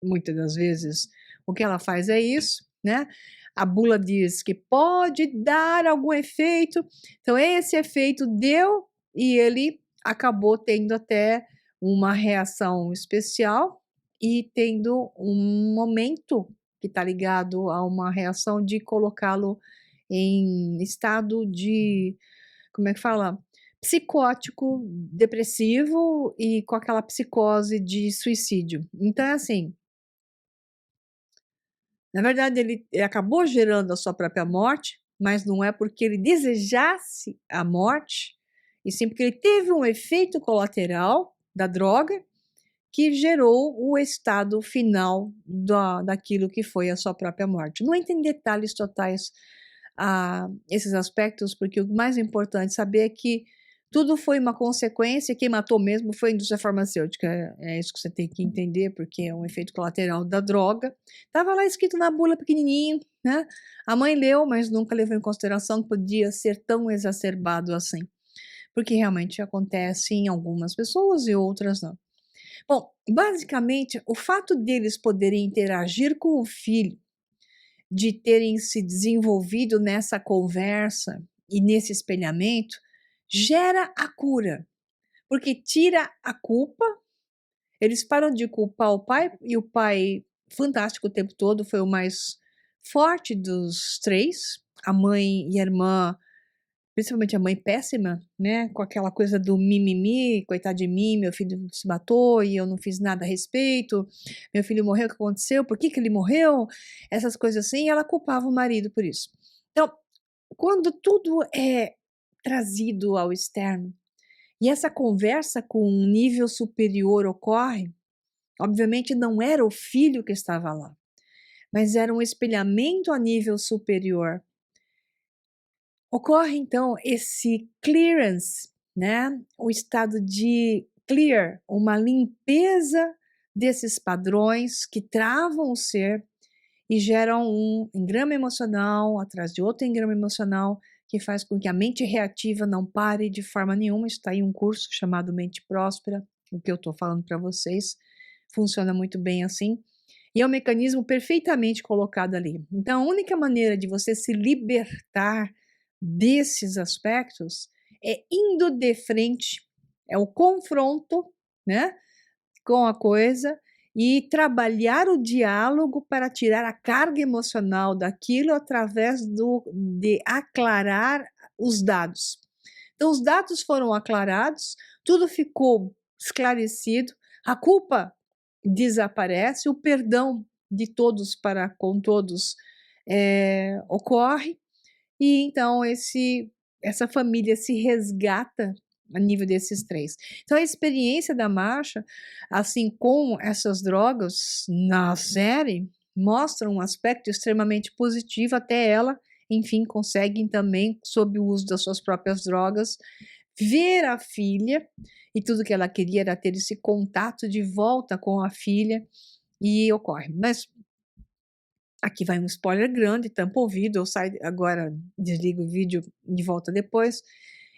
muitas das vezes o que ela faz é isso, né? A bula diz que pode dar algum efeito, então esse efeito deu e ele acabou tendo até uma reação especial e tendo um momento que está ligado a uma reação de colocá-lo em estado de, como é que fala? Psicótico, depressivo e com aquela psicose de suicídio. Então, é assim, na verdade, ele acabou gerando a sua própria morte, mas não é porque ele desejasse a morte, e sim porque ele teve um efeito colateral da droga que gerou o estado final daquilo que foi a sua própria morte. Não entra em detalhes totais esses aspectos, porque o mais importante saber é que tudo foi uma consequência, quem matou mesmo foi a indústria farmacêutica, é isso que você tem que entender, porque é um efeito colateral da droga. Estava lá escrito na bula pequenininho, né? A mãe leu, mas nunca levou em consideração que podia ser tão exacerbado assim, porque realmente acontece em algumas pessoas e outras não. Bom, basicamente, o fato deles poderem interagir com o filho, de terem se desenvolvido nessa conversa e nesse espelhamento, gera a cura, porque tira a culpa, eles param de culpar o pai, e o pai, fantástico o tempo todo, foi o mais forte dos 3, a mãe e a irmã, principalmente a mãe péssima, né, com aquela coisa do mimimi, coitado de mim, meu filho se matou e eu não fiz nada a respeito, meu filho morreu, o que aconteceu, por que que ele morreu, essas coisas assim, e ela culpava o marido por isso. Então, quando tudo é trazido ao externo, e essa conversa com um nível superior ocorre, obviamente não era o filho que estava lá, mas era um espelhamento a nível superior. Ocorre então esse clearance, né, o estado de clear, uma limpeza desses padrões que travam o ser e geram um engrama emocional atrás de outro engrama emocional que faz com que a mente reativa não pare de forma nenhuma. Está aí um curso chamado Mente Próspera, o que eu estou falando para vocês, funciona muito bem assim. E é um mecanismo perfeitamente colocado ali. Então, a única maneira de você se libertar desses aspectos é indo de frente, é o confronto, né, com a coisa e trabalhar o diálogo para tirar a carga emocional daquilo através de aclarar os dados. Então, os dados foram aclarados, tudo ficou esclarecido, a culpa desaparece, o perdão de todos para com todos ocorre, e então essa família se resgata a nível desses três. Então a experiência da Marcia, assim com essas drogas na série, mostra um aspecto extremamente positivo, até ela, enfim, consegue também, sob o uso das suas próprias drogas, ver a filha, e tudo que ela queria era ter esse contato de volta com a filha, e ocorre. Mas aqui vai um spoiler grande, tampa o ouvido, eu saio agora, desligo o vídeo de volta depois,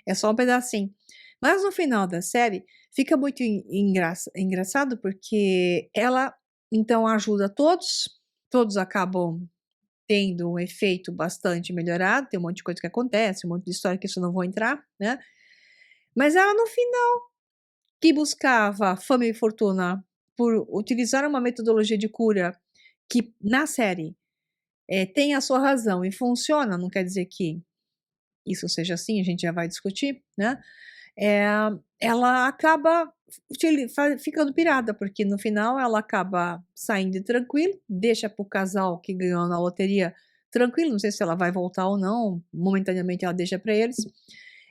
é só um pedacinho. Mas no final da série, fica muito engraçado, porque ela, então, ajuda todos, todos acabam tendo um efeito bastante melhorado, tem um monte de coisa que acontece, um monte de história que isso eu não vou entrar, né? Mas ela, no final, que buscava fama e fortuna por utilizar uma metodologia de cura que, na série, tem a sua razão e funciona, não quer dizer que isso seja assim, a gente já vai discutir, né? É, ela acaba ficando pirada, porque no final ela acaba saindo tranquilo, deixa para o casal que ganhou na loteria tranquilo, não sei se ela vai voltar ou não, momentaneamente ela deixa para eles,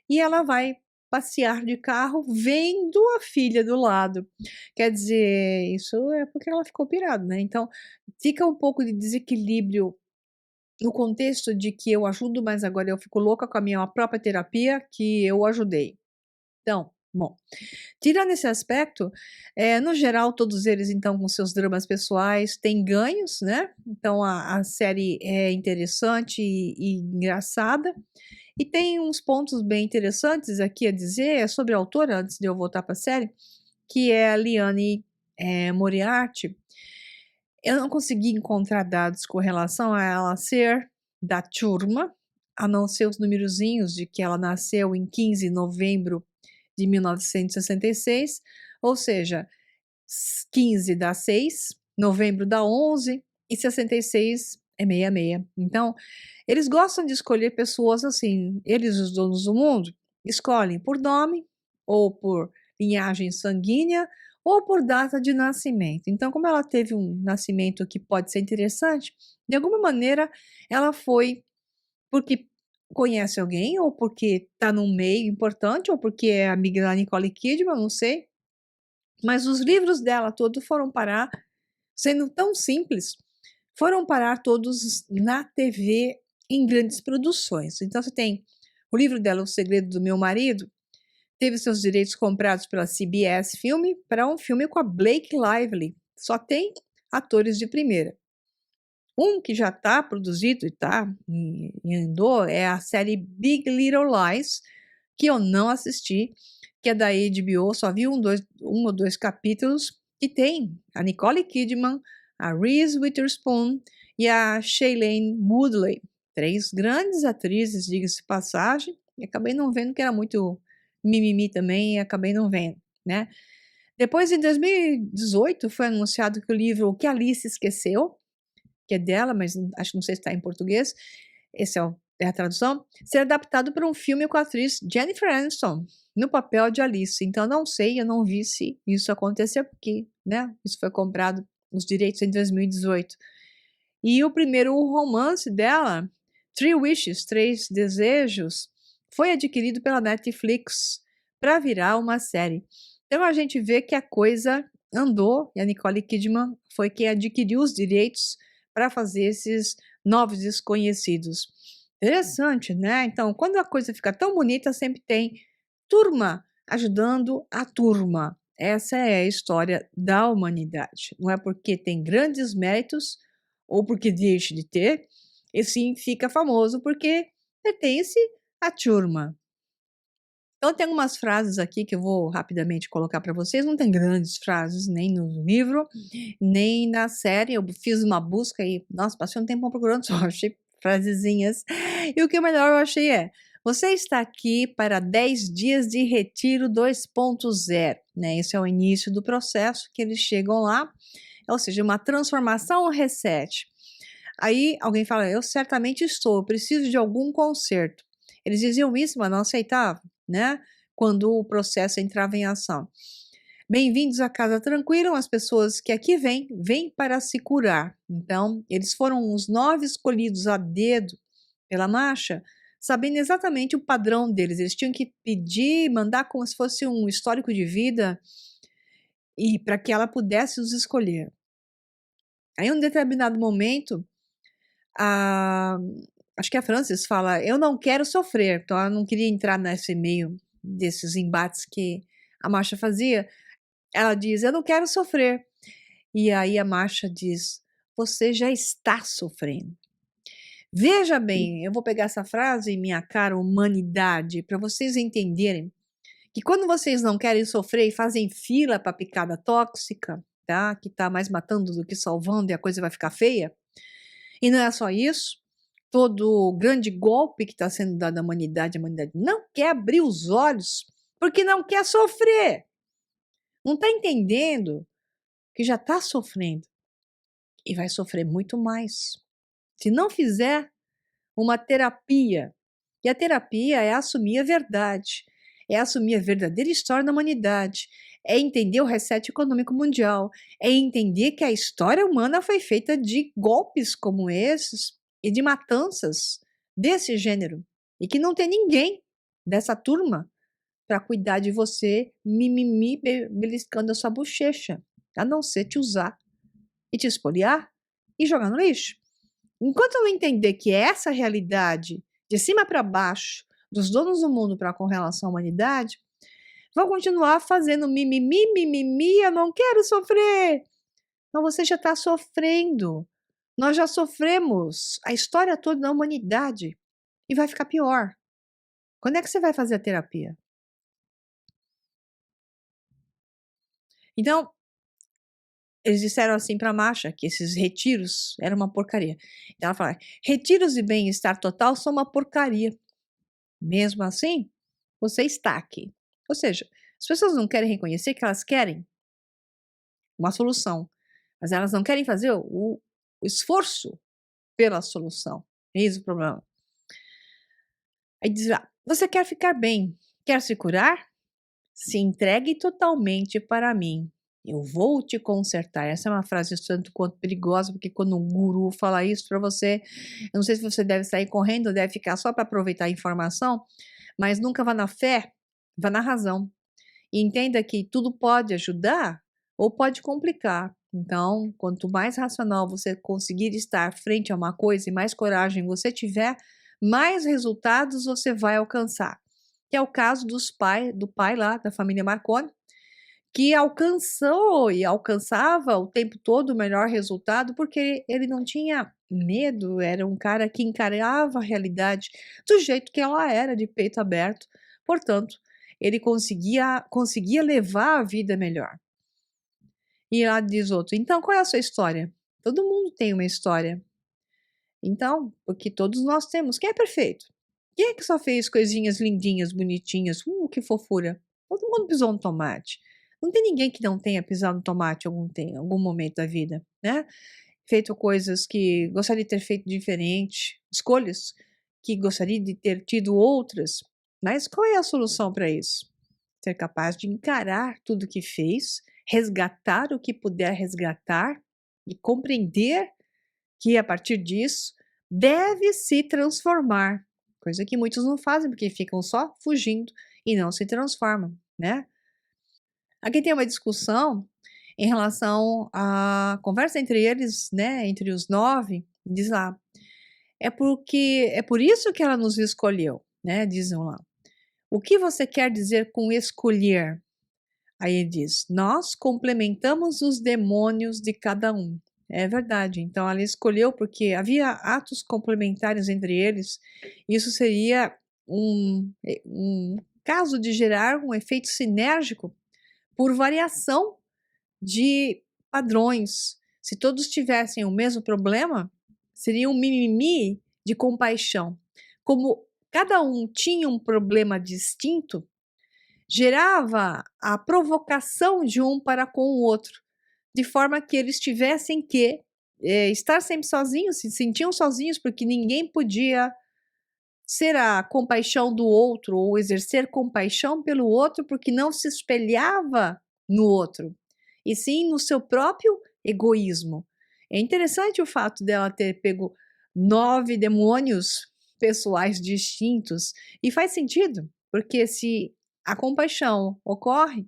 e ela vai passear de carro vendo a filha do lado. Quer dizer, isso é porque ela ficou pirada, né? Então fica um pouco de desequilíbrio no contexto de que eu ajudo, mas agora eu fico louca com a minha própria terapia que eu ajudei. Então, bom, tirando esse aspecto, no geral, todos eles, então, com seus dramas pessoais, têm ganhos, né? Então, a série é interessante e engraçada. E tem uns pontos bem interessantes aqui a dizer sobre a autora, antes de eu voltar para a série, que é a Liane Moriarty. Eu não consegui encontrar dados com relação a ela ser da turma, a não ser os numerozinhos de que ela nasceu em 15 de novembro de 1966, ou seja, 15 dá 6, novembro dá 11 e 66 é 66. Então, eles gostam de escolher pessoas assim, eles, os donos do mundo, escolhem por nome ou por linhagem sanguínea ou por data de nascimento. Então, como ela teve um nascimento que pode ser interessante, de alguma maneira ela foi porque conhece alguém, ou porque está num meio importante, ou porque é amiga da Nicole Kidman, não sei. Mas os livros dela todos foram parar, sendo tão simples, foram parar todos na TV em grandes produções. Então você tem o livro dela, O Segredo do Meu Marido, teve seus direitos comprados pela CBS Filme para um filme com a Blake Lively. Só tem atores de primeira. Um que já está produzido e está em andor é a série Big Little Lies, que eu não assisti, que é da HBO, só vi um ou dois capítulos, e tem a Nicole Kidman, a Reese Witherspoon e a Shailene Woodley, três grandes atrizes, diga-se de passagem, e acabei não vendo, que era muito mimimi também, e acabei não vendo, né? Depois, em 2018, foi anunciado que o livro O que Alice Esqueceu, que é dela, mas acho que não sei se está em português, esse é a tradução, ser adaptado para um filme com a atriz Jennifer Aniston, no papel de Alice. Então, não sei, eu não vi se isso aconteceu, porque, né, isso foi comprado, os direitos em 2018. E o primeiro romance dela, Three Wishes, Três Desejos, foi adquirido pela Netflix para virar uma série. Então a gente vê que a coisa andou, e a Nicole Kidman foi quem adquiriu os direitos para fazer esses Novos Desconhecidos. Interessante, né? Então, quando a coisa fica tão bonita, sempre tem turma ajudando a turma. Essa é a história da humanidade. Não é porque tem grandes méritos ou porque deixa de ter, e sim fica famoso porque pertence à turma. Então, tem algumas frases aqui que eu vou rapidamente colocar para vocês. Não tem grandes frases, nem no livro, nem na série. Eu fiz uma busca e, nossa, passei um tempão procurando, só achei frasezinhas. E o que é melhor eu achei é: você está aqui para 10 dias de retiro 2.0, né? Esse é o início do processo que eles chegam lá, ou seja, uma transformação, um reset. Aí alguém fala: eu certamente estou, eu preciso de algum conserto. Eles diziam isso, mas não aceitavam, né? Quando o processo entrava em ação. Bem-vindos à casa tranquila, as pessoas que aqui vêm para se curar. Então, eles foram os 9 escolhidos a dedo pela marcha, sabendo exatamente o padrão deles. Eles tinham que pedir, mandar como se fosse um histórico de vida e para que ela pudesse os escolher. Aí, em um determinado momento, a acho que a Frances fala: "Eu não quero sofrer", então ela não queria entrar nesse meio desses embates que a Marcia fazia. Ela diz: "Eu não quero sofrer". E aí a Marcia diz: "Você já está sofrendo". Veja bem, eu vou pegar essa frase, minha cara humanidade, para vocês entenderem que quando vocês não querem sofrer e fazem fila para picada tóxica, tá, que tá mais matando do que salvando e a coisa vai ficar feia, e não é só isso, todo grande golpe que está sendo dado à humanidade, a humanidade não quer abrir os olhos porque não quer sofrer. Não está entendendo que já está sofrendo e vai sofrer muito mais. Se não fizer uma terapia, e a terapia é assumir a verdade, é assumir a verdadeira história da humanidade, é entender o reset econômico mundial, é entender que a história humana foi feita de golpes como esses e de matanças desse gênero, e que não tem ninguém dessa turma para cuidar de você, mimimi, beliscando a sua bochecha, a não ser te usar e te espoliar e jogar no lixo. Enquanto eu não entender que é essa realidade, de cima para baixo, dos donos do mundo para com relação à humanidade, vão continuar fazendo mimimi, mimimi, eu não quero sofrer. Então você já está sofrendo. Nós já sofremos a história toda da humanidade e vai ficar pior. Quando é que você vai fazer a terapia? Então, eles disseram assim para a Masha que esses retiros eram uma porcaria. Então ela fala: retiros de bem-estar total são uma porcaria. Mesmo assim, você está aqui. Ou seja, as pessoas não querem reconhecer que elas querem uma solução, mas elas não querem fazer o esforço pela solução. Eis o problema. Aí diz lá: você quer ficar bem, quer se curar? Se entregue totalmente para mim. Eu vou te consertar. Essa é uma frase tanto quanto perigosa, porque quando um guru fala isso para você, eu não sei se você deve sair correndo ou deve ficar só para aproveitar a informação, mas nunca vá na fé, vá na razão. E entenda que tudo pode ajudar ou pode complicar. Então, quanto mais racional você conseguir estar frente a uma coisa e mais coragem você tiver, mais resultados você vai alcançar. Que é o caso do pai lá da família Marconi, que alcançou e alcançava o tempo todo o melhor resultado, porque ele não tinha medo, era um cara que encarava a realidade do jeito que ela era, de peito aberto. Portanto, ele conseguia levar a vida melhor. E lá diz outro: então qual é a sua história? Todo mundo tem uma história. Então, porque todos nós temos. Quem é perfeito? Quem é que só fez coisinhas lindinhas, bonitinhas? Que fofura. Todo mundo pisou no tomate. Não tem ninguém que não tenha pisado no tomate em algum momento da vida, né? Feito coisas que gostaria de ter feito diferente, escolhas que gostaria de ter tido outras. Mas qual é a solução para isso? Ser capaz de encarar tudo que fez, resgatar o que puder resgatar e compreender que a partir disso deve se transformar, coisa que muitos não fazem porque ficam só fugindo e não se transformam, né? Aqui tem uma discussão em relação à conversa entre eles, né, entre os 9, diz lá: é por isso que ela nos escolheu, né, dizem lá. O que você quer dizer com escolher? Aí ele diz: nós complementamos os demônios de cada um. É verdade. Então ela escolheu porque havia atos complementares entre eles. Isso seria um caso de gerar um efeito sinérgico por variação de padrões. Se todos tivessem o mesmo problema, seria um mimimi de compaixão. Como cada um tinha um problema distinto, gerava a provocação de um para com o outro, de forma que eles tivessem que estar sempre sozinhos, se sentiam sozinhos, porque ninguém podia ser a compaixão do outro ou exercer compaixão pelo outro, porque não se espelhava no outro, e sim no seu próprio egoísmo. É interessante o fato dela ter pego 9 demônios pessoais distintos, e faz sentido, porque se a compaixão ocorre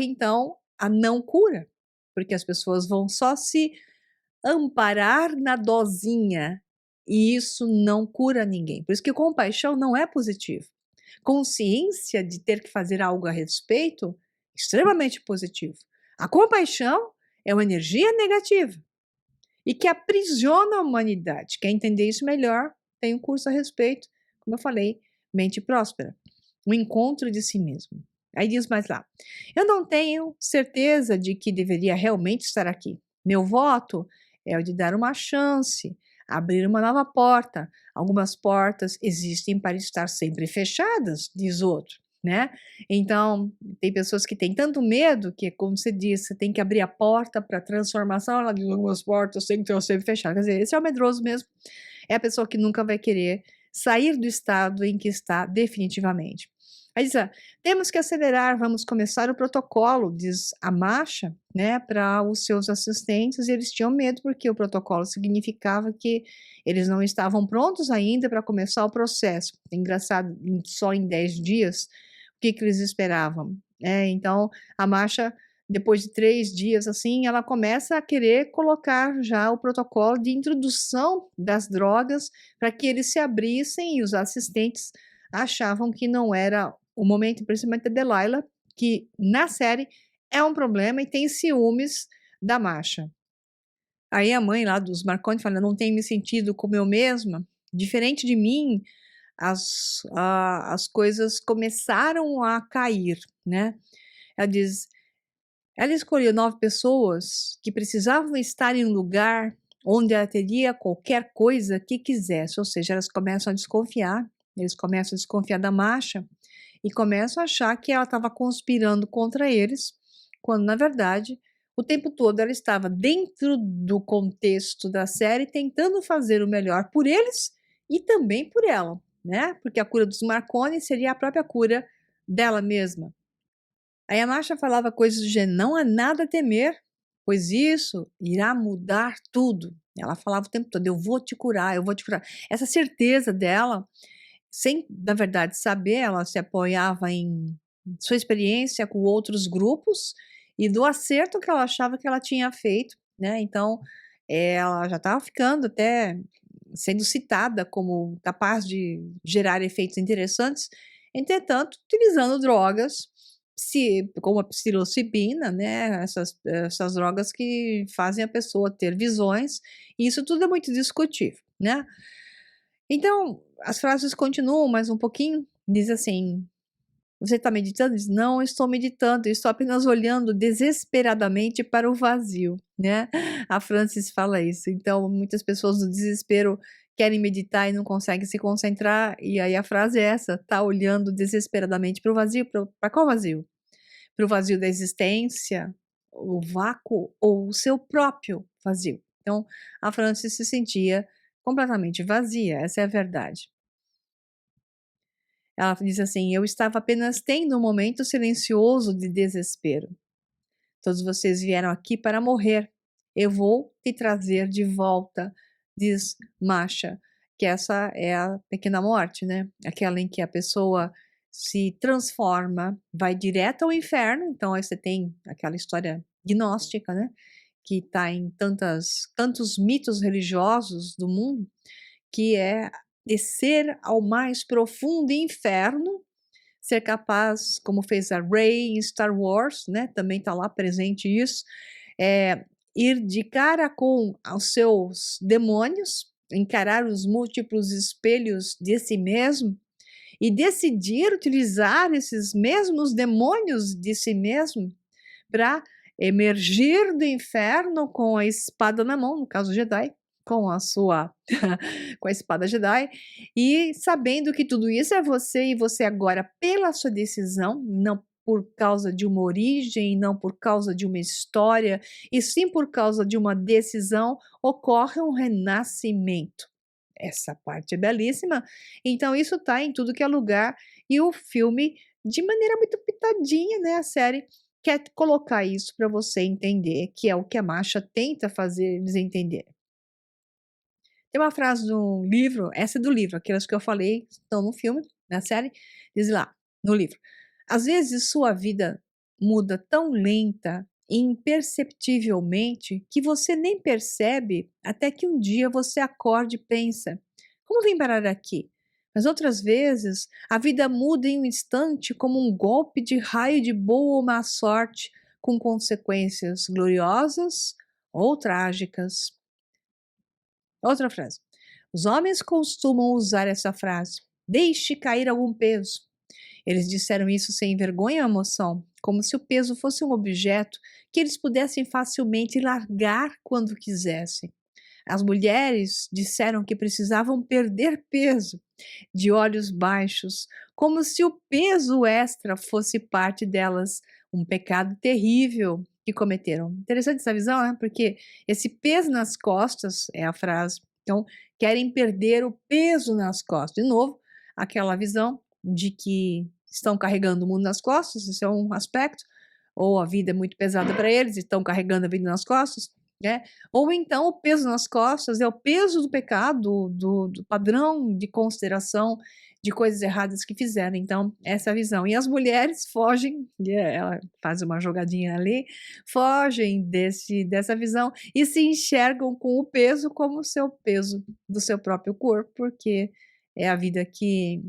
então a não cura, porque as pessoas vão só se amparar na dosinha, e isso não cura ninguém. Por isso que compaixão não é positivo. Consciência de ter que fazer algo a respeito, extremamente positivo. A compaixão é uma energia negativa e que aprisiona a humanidade. Quer entender isso melhor? Tem um curso a respeito, como eu falei, Mente Próspera, o encontro de si mesmo. Aí diz mais lá: eu não tenho certeza de que deveria realmente estar aqui. Meu voto é o de dar uma chance, abrir uma nova porta. Algumas portas existem para estar sempre fechadas, diz outro, né? Então, tem pessoas que têm tanto medo que, como você disse, você tem que abrir a porta para transformação. Ela diz: algumas portas têm que estar sempre fechadas. Quer dizer, esse é o medroso mesmo. É a pessoa que nunca vai querer sair do estado em que está definitivamente. Aí diz: temos que acelerar, vamos começar o protocolo, diz a Masha, né, para os seus assistentes, e eles tinham medo porque o protocolo significava que eles não estavam prontos ainda para começar o processo. É engraçado, só em 10 dias, o que eles esperavam? Então, a Masha, depois de 3 dias, assim, ela começa a querer colocar já o protocolo de introdução das drogas para que eles se abrissem, e os assistentes achavam que não era o momento, principalmente a Delilah, que na série é um problema e tem ciúmes da Masha. Aí a mãe lá dos Marconi fala: não tenho me sentido como eu mesma, diferente de mim, as coisas começaram a cair, né? Ela diz: ela escolheu 9 pessoas que precisavam estar em um lugar onde ela teria qualquer coisa que quisesse, ou seja, elas começam a desconfiar, eles começam a desconfiar da Masha e começam a achar que ela estava conspirando contra eles, quando na verdade o tempo todo ela estava dentro do contexto da série tentando fazer o melhor por eles e também por ela, né? Porque a cura dos Marconi seria a própria cura dela mesma. Aí a Masha falava coisas do gênero: não há nada a temer, pois isso irá mudar tudo. Ela falava o tempo todo: eu vou te curar, eu vou te curar. Essa certeza dela, sem, na verdade, saber, ela se apoiava em sua experiência com outros grupos e do acerto que ela achava que ela tinha feito, né? Então, ela já estava ficando até sendo citada como capaz de gerar efeitos interessantes, entretanto, utilizando drogas como a psilocibina, né? Essas drogas que fazem a pessoa ter visões, e isso tudo é muito discutível, né? Então, as frases continuam mais um pouquinho, diz assim: você está meditando? Diz: não estou meditando, estou apenas olhando desesperadamente para o vazio, né? A Francis fala isso. Então, muitas pessoas no desespero querem meditar e não conseguem se concentrar, e aí a frase é essa: tá olhando desesperadamente para o vazio. Para qual vazio? Para o vazio da existência, o vácuo ou o seu próprio vazio. Então, a Francis se sentia completamente vazia, essa é a verdade. Ela diz assim: eu estava apenas tendo um momento silencioso de desespero. Todos vocês vieram aqui para morrer. Eu vou te trazer de volta, diz Masha, que essa é a pequena morte, né? Aquela em que a pessoa se transforma, vai direto ao inferno. Então aí você tem aquela história gnóstica, né? Que está em tantos mitos religiosos do mundo, que é descer ao mais profundo inferno ser capaz, como fez a Rey em Star Wars, né? Também está lá presente isso, ir de cara com os seus demônios, encarar os múltiplos espelhos de si mesmo e decidir utilizar esses mesmos demônios de si mesmo para emergir do inferno com a espada na mão, no caso Jedi, com a sua com a espada Jedi, e sabendo que tudo isso é você e você agora pela sua decisão, não por causa de uma origem, não por causa de uma história, e sim por causa de uma decisão, ocorre um renascimento. Essa parte é belíssima, então isso está em tudo que é lugar, e o filme, de maneira muito pitadinha, né, a série quer colocar isso para você entender, que é o que a Masha tenta fazer eles entenderem. Tem uma frase do livro, essa é do livro, aquelas que eu falei estão no filme, na série, diz lá, no livro: "Às vezes sua vida muda tão lenta e imperceptivelmente que você nem percebe até que um dia você acorde e pensa: 'Como vim parar aqui?' Mas outras vezes, a vida muda em um instante como um golpe de raio de boa ou má sorte, com consequências gloriosas ou trágicas." Outra frase. Os homens costumam usar essa frase: "Deixe cair algum peso." Eles disseram isso sem vergonha ou emoção, como se o peso fosse um objeto que eles pudessem facilmente largar quando quisessem. As mulheres disseram que precisavam perder peso, de olhos baixos, como se o peso extra fosse parte delas, um pecado terrível que cometeram. Interessante essa visão, né? Porque esse peso nas costas é a frase. Então, querem perder o peso nas costas. De novo, aquela visão de que estão carregando o mundo nas costas, esse é um aspecto, ou a vida é muito pesada para eles, estão carregando a vida nas costas, né? Ou então o peso nas costas é o peso do pecado, do padrão de consideração de coisas erradas que fizeram. Então, essa é a visão. E as mulheres fogem, ela faz uma jogadinha ali, fogem dessa visão e se enxergam com o peso como o seu peso do seu próprio corpo, porque é a vida que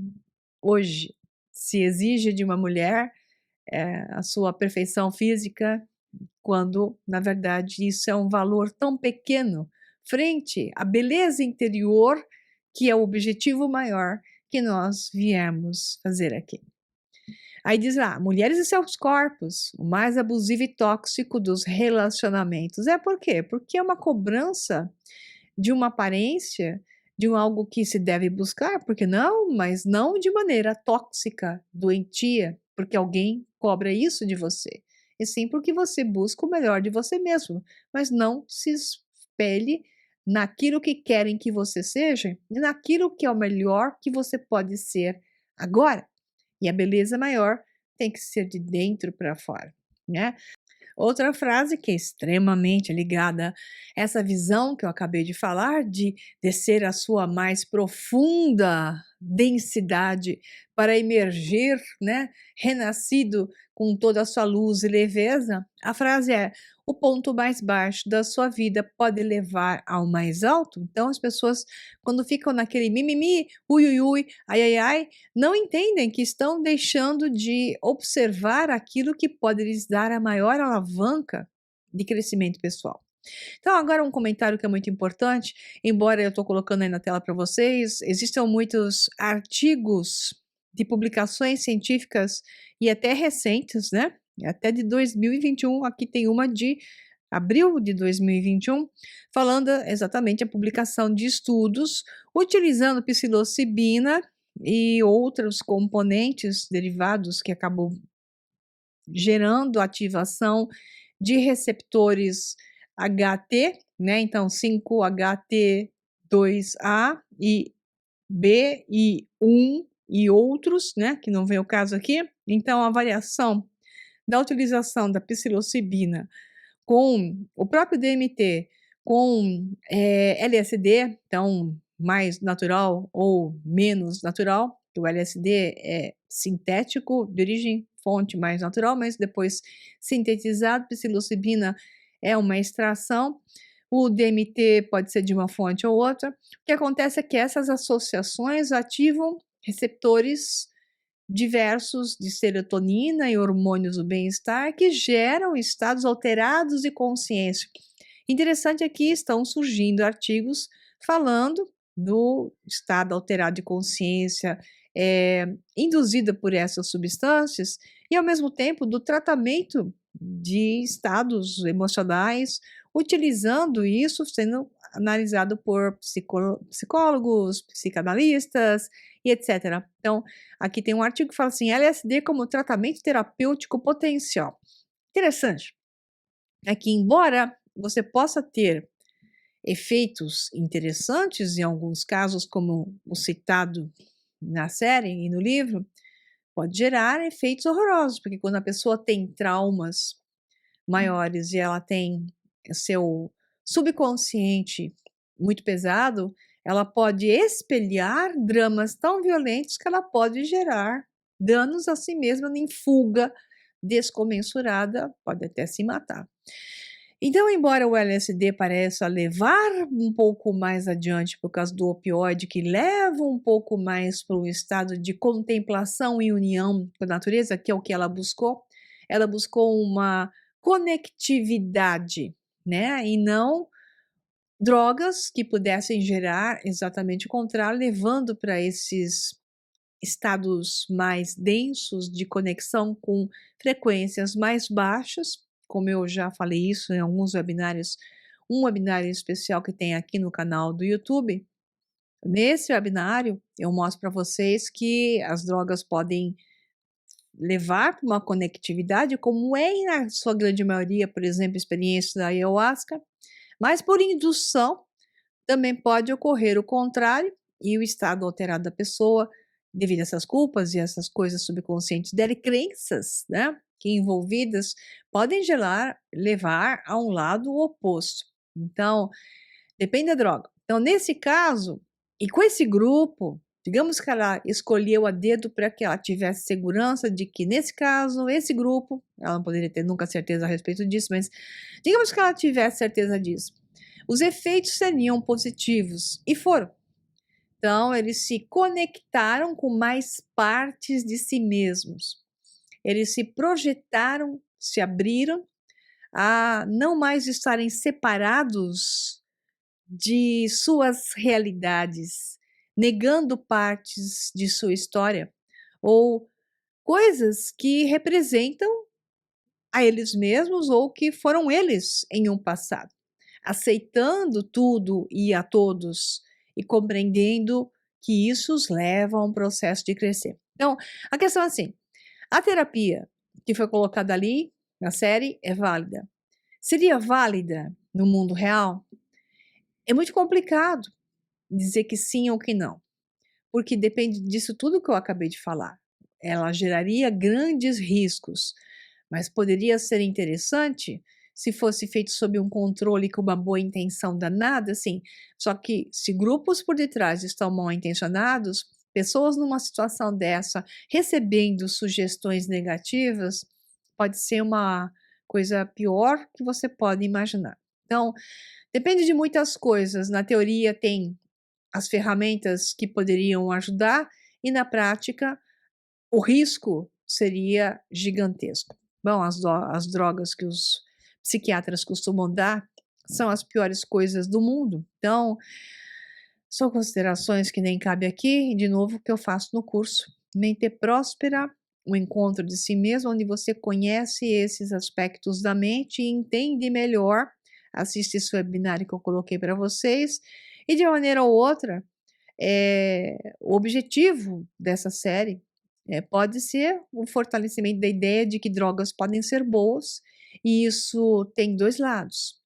hoje se exige de uma mulher, a sua perfeição física, quando, na verdade, isso é um valor tão pequeno frente à beleza interior, que é o objetivo maior que nós viemos fazer aqui. Aí diz lá, mulheres e seus corpos, o mais abusivo e tóxico dos relacionamentos. É por quê? Porque é uma cobrança de uma aparência, de um algo que se deve buscar, porque não, mas não de maneira tóxica, doentia, porque alguém cobra isso de você. E sim porque você busca o melhor de você mesmo, mas não se espelhe naquilo que querem que você seja e naquilo que é o melhor que você pode ser agora. E a beleza maior tem que ser de dentro para fora, né? Outra frase que é extremamente ligada a essa visão que eu acabei de falar, de descer a sua mais profunda densidade para emergir, né, renascido com toda a sua luz e leveza, a frase é: o ponto mais baixo da sua vida pode levar ao mais alto. Então as pessoas, quando ficam naquele mimimi, ui, ui, ui, ai, ai, ai, não entendem que estão deixando de observar aquilo que pode lhes dar a maior alavanca de crescimento pessoal. Então, agora um comentário que é muito importante, embora eu estou colocando aí na tela para vocês, existam muitos artigos de publicações científicas e até recentes, né? Até de 2021, aqui tem uma de abril de 2021, falando exatamente a publicação de estudos utilizando psilocibina e outros componentes derivados que acabam gerando ativação de receptores HT, né? Então 5-HT2A e B e 1 e outros, né? Que não vem o caso aqui. Então a variação da utilização da psilocibina com o próprio DMT, com LSD, então mais natural ou menos natural, o LSD é sintético, de origem fonte mais natural, mas depois sintetizado, psilocibina é uma extração, o DMT pode ser de uma fonte ou outra. O que acontece é que essas associações ativam receptores diversos de serotonina e hormônios do bem-estar que geram estados alterados de consciência. Interessante é que estão surgindo artigos falando do estado alterado de consciência induzida por essas substâncias e, ao mesmo tempo, do tratamento de estados emocionais, utilizando isso, sendo analisado por psicólogos, psicanalistas e etc. Então, aqui tem um artigo que fala assim: LSD como tratamento terapêutico potencial. Interessante é que, embora você possa ter efeitos interessantes em alguns casos, como o citado na série e no livro, pode gerar efeitos horrorosos, porque quando a pessoa tem traumas maiores e ela tem seu subconsciente muito pesado, ela pode espelhar dramas tão violentos que ela pode gerar danos a si mesma em fuga descomensurada, pode até se matar. Então, embora o LSD pareça levar um pouco mais adiante por causa do opioide, que leva um pouco mais para um estado de contemplação e união com a natureza, que é o que ela buscou uma conectividade, né? E não drogas que pudessem gerar exatamente o contrário, levando para esses estados mais densos de conexão com frequências mais baixas, como eu já falei isso em alguns webinários, um webinário especial que tem aqui no canal do YouTube. Nesse webinário, eu mostro para vocês que as drogas podem levar para uma conectividade, como é na sua grande maioria, por exemplo, experiência da ayahuasca, mas por indução também pode ocorrer o contrário e o estado alterado da pessoa, devido a essas culpas e essas coisas subconscientes dela e crenças, né, que envolvidas, podem levar a um lado oposto. Então, depende da droga. Então, nesse caso, e com esse grupo, digamos que ela escolheu a dedo para que ela tivesse segurança de que, nesse caso, esse grupo, ela não poderia ter nunca certeza a respeito disso, mas digamos que ela tivesse certeza disso, os efeitos seriam positivos e foram. Então, eles se conectaram com mais partes de si mesmos. Eles se projetaram, se abriram a não mais estarem separados de suas realidades, negando partes de sua história ou coisas que representam a eles mesmos ou que foram eles em um passado, aceitando tudo e a todos e compreendendo que isso os leva a um processo de crescer. Então, a questão é assim: a terapia que foi colocada ali na série é válida. Seria válida no mundo real? É muito complicado dizer que sim ou que não, porque depende disso tudo que eu acabei de falar. Ela geraria grandes riscos, mas poderia ser interessante se fosse feito sob um controle com uma boa intenção danada, sim. Só que se grupos por detrás estão mal intencionados, pessoas numa situação dessa recebendo sugestões negativas, pode ser uma coisa pior que você pode imaginar. Então, depende de muitas coisas. Na teoria tem as ferramentas que poderiam ajudar e na prática o risco seria gigantesco. Bom, as drogas que os psiquiatras costumam dar são as piores coisas do mundo. Então, são considerações que nem cabe aqui, e de novo, que eu faço no curso Mente Próspera, o encontro de si mesmo, onde você conhece esses aspectos da mente e entende melhor. Assiste esse webinário que eu coloquei para vocês. E de uma maneira ou outra, o objetivo dessa série pode ser o fortalecimento da ideia de que drogas podem ser boas, e isso tem dois lados.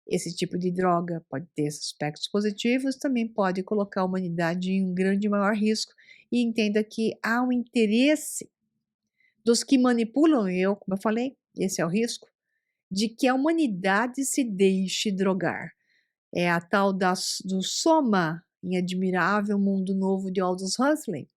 Esse tipo de droga pode ter aspectos positivos, também pode colocar a humanidade em um grande maior risco, e entenda que há um interesse dos que manipulam como eu falei, esse é o risco, de que a humanidade se deixe drogar. É a tal do Soma, em Admirável Mundo Novo de Aldous Huxley,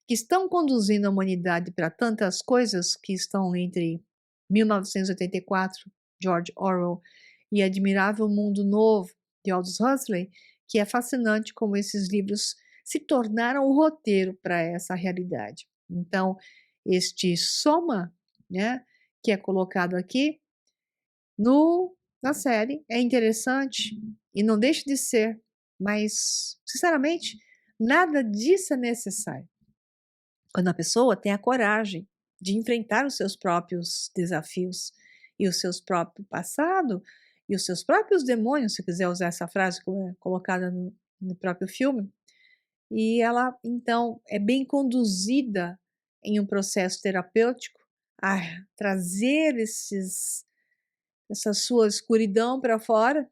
que estão conduzindo a humanidade para tantas coisas que estão entre 1984, George Orwell, e Admirável Mundo Novo, de Aldous Huxley, que é fascinante como esses livros se tornaram o roteiro para essa realidade. Então, este soma, né, que é colocado aqui na série é interessante e não deixa de ser, mas, sinceramente, nada disso é necessário. Quando a pessoa tem a coragem de enfrentar os seus próprios desafios e os seus próprios passado e os seus próprios demônios, se quiser usar essa frase como é colocada no próprio filme, e ela então é bem conduzida em um processo terapêutico a trazer essa sua escuridão para fora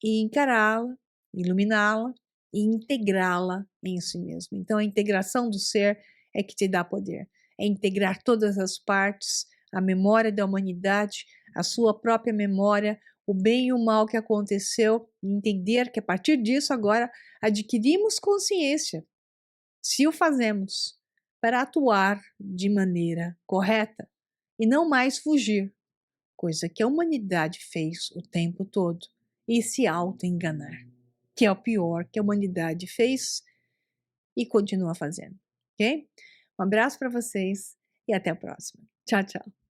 e encará-la, iluminá-la e integrá-la em si mesmo. Então, a integração do ser é que te dá poder. É integrar todas as partes, a memória da humanidade, a sua própria memória, o bem e o mal que aconteceu, e entender que a partir disso agora adquirimos consciência, se o fazemos, para atuar de maneira correta e não mais fugir, coisa que a humanidade fez o tempo todo, e se auto-enganar, que é o pior que a humanidade fez e continua fazendo, ok? Um abraço para vocês e até a próxima. Tchau, tchau.